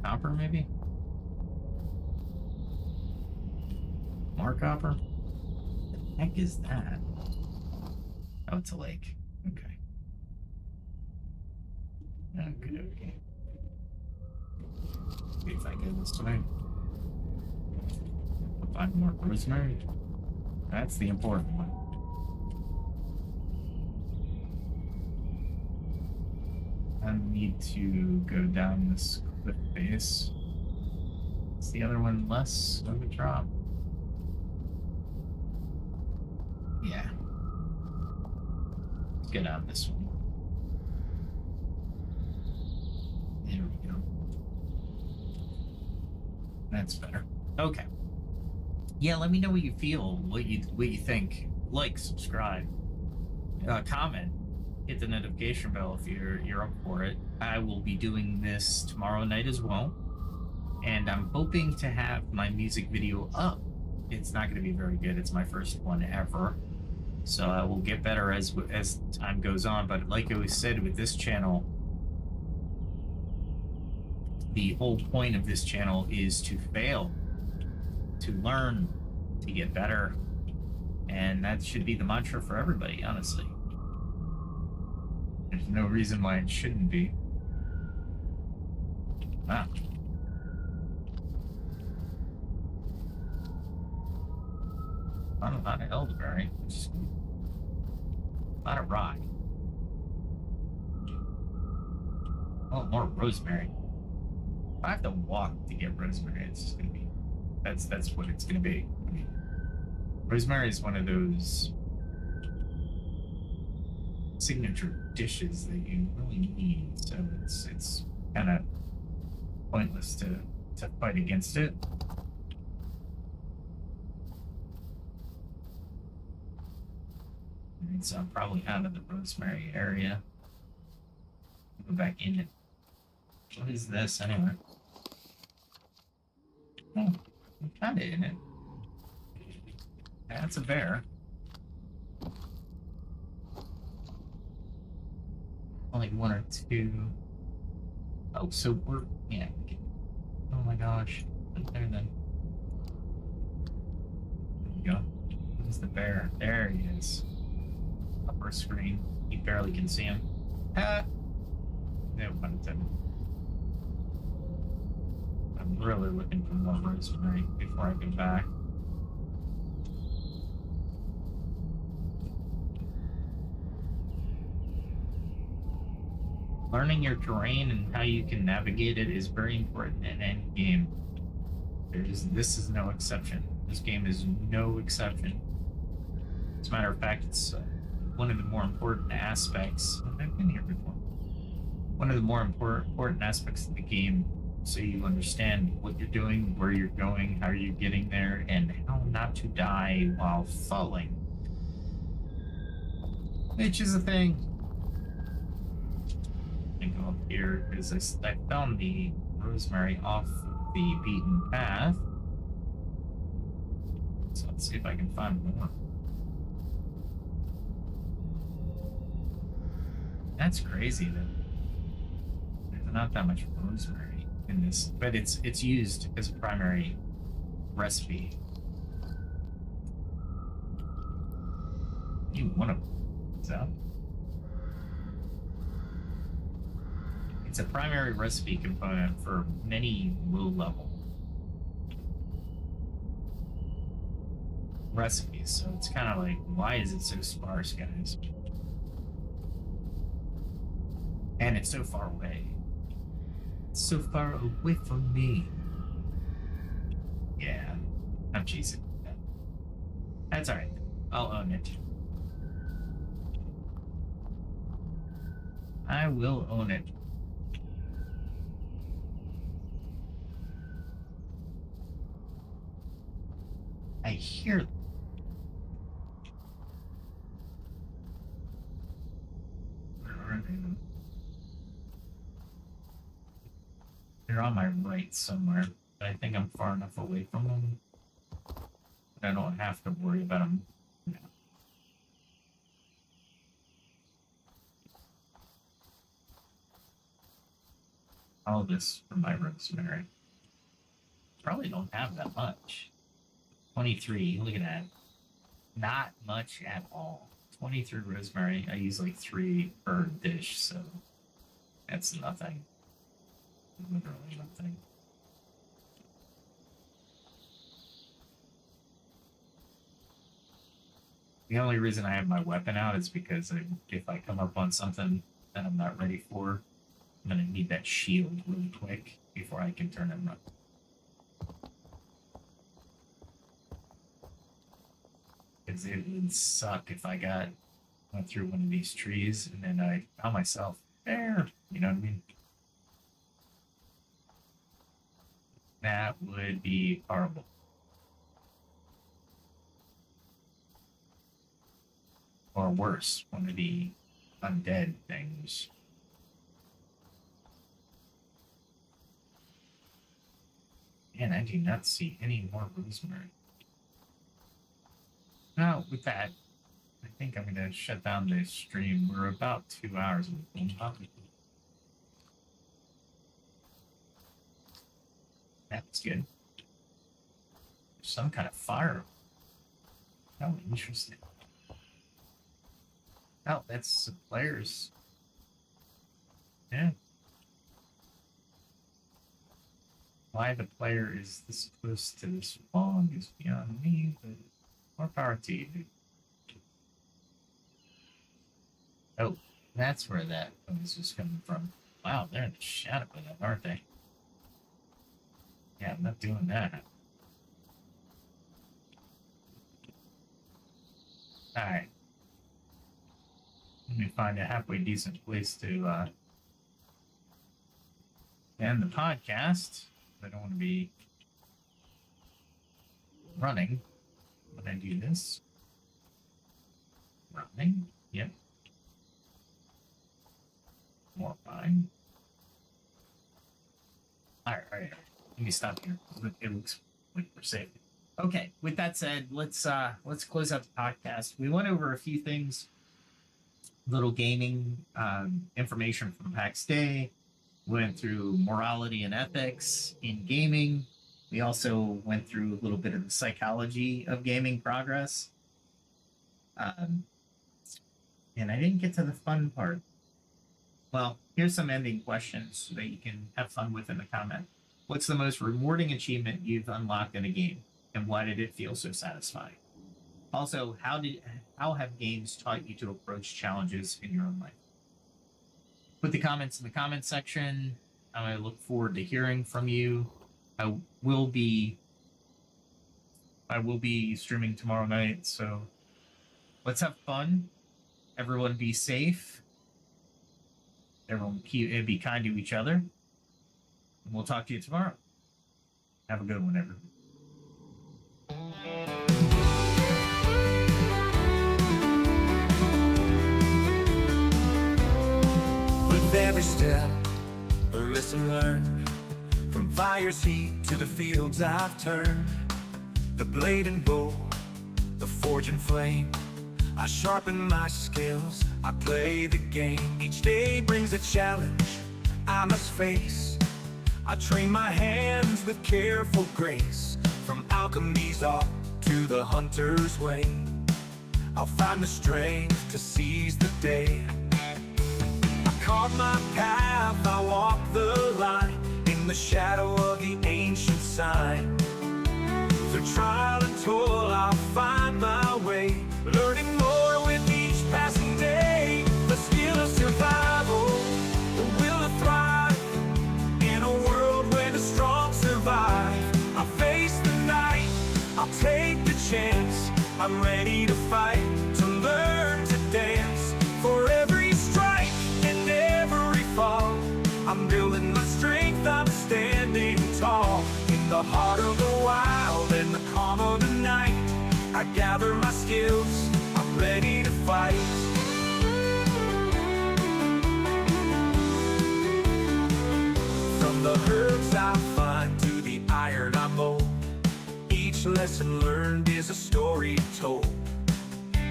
S2: Copper, maybe? More copper? What the heck is that? Oh, it's a lake. Okay. Okay. See if I go this way. I'll find more rosemary. That's the important one. I need to go down this cliff face. Is the other one less of a drop? Yeah. Let's get on this one. There we go. That's better. Okay. Yeah, let me know what you feel, what you think. Like, subscribe, comment, hit the notification bell if you're up for it. I will be doing this tomorrow night as well, and I'm hoping to have my music video up. It's not going to be very good. It's my first one ever, so I will get better as time goes on. But like I always said with this channel, the whole point of this channel is to fail, to learn, to get better. And that should be the mantra for everybody, honestly. There's no reason why it shouldn't be. Wow. Not a lot of elderberry. Just a lot of rye. Oh, more rosemary. I have to walk to get rosemary. It's just gonna be that's what it's gonna be. I mean, rosemary is one of those signature dishes that you really need, so it's kind of pointless to fight against it. And so I'm probably out of the rosemary area. Go back in it. What is this anyway? Oh, I'm kind of in it. That's a bear. Only one or two. Oh, so we're... Yeah. Oh my gosh. Right there, then. There we go. Where's the bear? There he is. Upper screen. You barely can see him. Ha! No pun intended. I'm really looking for more rosemary before I go back. Learning your terrain and how you can navigate it is very important in any game. This is no exception. This game is no exception. As a matter of fact, it's one of the more important aspects. I've been here before. One of the more important aspects of the game, so you understand what you're doing, where you're going, how you're getting there, and how not to die while falling. Which is a thing. I go up here because I found the rosemary off the beaten path. So let's see if I can find more. That's crazy that there's not that much rosemary in this, but it's used as a primary recipe. You want to so it's a primary recipe component for many low-level recipes, so it's kind of like, why is it so sparse, guys? And it's so far away. It's so far away from me. Yeah, I'm cheesing. That's alright. I'll own it. I will own it. I hear them. Where are they? They're on my right somewhere, but I think I'm far enough away from them that I don't have to worry about them. No. All this for my rosemary. Probably don't have that much. 23, look at that. Not much at all. 23 rosemary. I use like 3 per dish, so that's nothing. Literally nothing. The only reason I have my weapon out is because if I come up on something that I'm not ready for, I'm gonna need that shield really quick before I can turn and run. Because it would suck if I went through one of these trees and then I found myself there. You know what I mean? That would be horrible. Or worse, one of the undead things. Man, I do not see any more rosemary. Now, with that, I think I'm going to shut down this stream. We're about 2 hours away. That's good. Some kind of fire. How interesting. Oh, that's the players. Yeah. Why the player is this close to this fog is beyond me, but more power to you. Oh, that's where that noise was coming from. Wow, they're in the shadow of that, aren't they? Yeah, I'm not doing that. Alright. Let me find a halfway decent place to end the podcast. I don't want to be running when I do this. Running? Yep. More fine. Alright. Let me stop here. It looks like we're safe. Okay, with that said, let's close out the podcast. We went over a few things. Little gaming information from Pax Dei. Went through morality and ethics in gaming. We also went through a little bit of the psychology of gaming progress. And I didn't get to the fun part. Well, here's some ending questions that you can have fun with in the comment. What's the most rewarding achievement you've unlocked in a game, and why did it feel so satisfying? Also, how have games taught you to approach challenges in your own life? Put the comments in the comment section. I look forward to hearing from you. I will be streaming tomorrow night, so let's have fun. Everyone be safe. Everyone be kind to each other. And we'll talk to you tomorrow. Have a good one, everyone.
S1: With every step, a lesson learned. From fire's heat to the fields I've turned. The blade and bow, the forge and flame. I sharpen my skills, I play the game. Each day brings a challenge I must face. I train my hands with careful grace. From alchemy's art to the hunter's way, I'll find the strength to seize the day. I carve my path, I walk the line, in the shadow of the ancient sign. Through trial and toil I'll find my way, learning more with each passing day. The skill of survival, the will to thrive, in a world where the strong survive. I'll face the night, I'll take the chance. I'm ready to fight, to learn to dance. For every strike and every fall, I'm building my strength, I'm standing tall. In the heart of the wild and the calm of the night, I gather my skills, I'm ready to fight. From the herbs I find to the iron I mold, each lesson learned is a story told.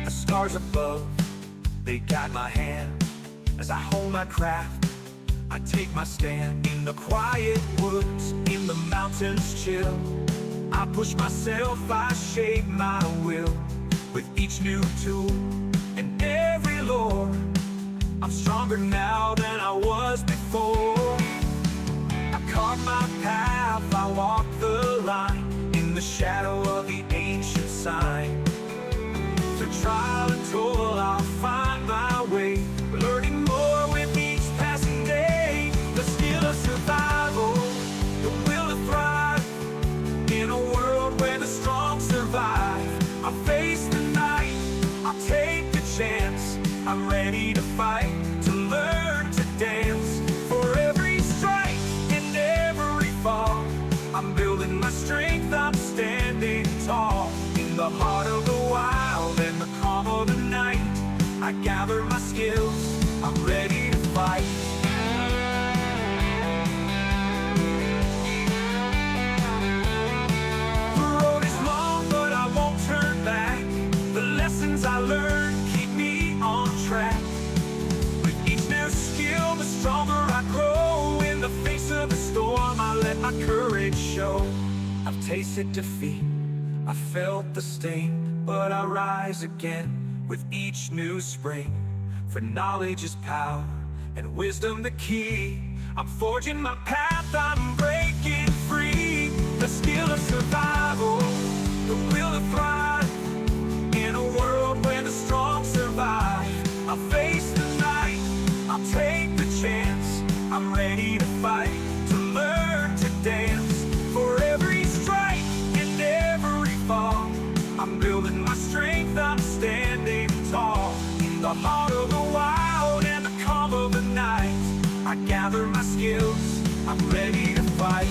S1: The stars above, they guide my hand. As I hone my craft, I take my stand. In the quiet woods, in the mountains chill, I push myself, I shape my will. With each new tool and every lore, I'm stronger now than I was before. I carve my path, I walk the line, in the shadow of the ancient sign. Through trial and toil I'll find my way, learning more with each passing day. The skill of survival, the will to thrive, in a world where the strong survive. I'll face the night, I'll take the chance. I'm ready to fight, to learn to dance. For every strike and every fall, I'm building my strength, I'm standing tall. In the heart of the wild and the calm of the night, I gather my skills, I'm ready to fight. The road is long, but I won't turn back. The lessons I learned keep me on track. With each new skill, the stronger I grow. In the face of the storm, I let my courage show. I've tasted defeat, I felt the sting, but I rise again with each new spring. For knowledge is power, and wisdom the key. I'm forging my path, I'm breaking free. The skill of survival, the will to thrive, in a world where the strong survive. I'll face the night, I'll take the chance. I'm ready to fight, to learn to dance. For every strike and every fall, I'm building my strength, I'm standing tall. In the heart of the wild and the calm of the night, I gather my skills, I'm ready to fight.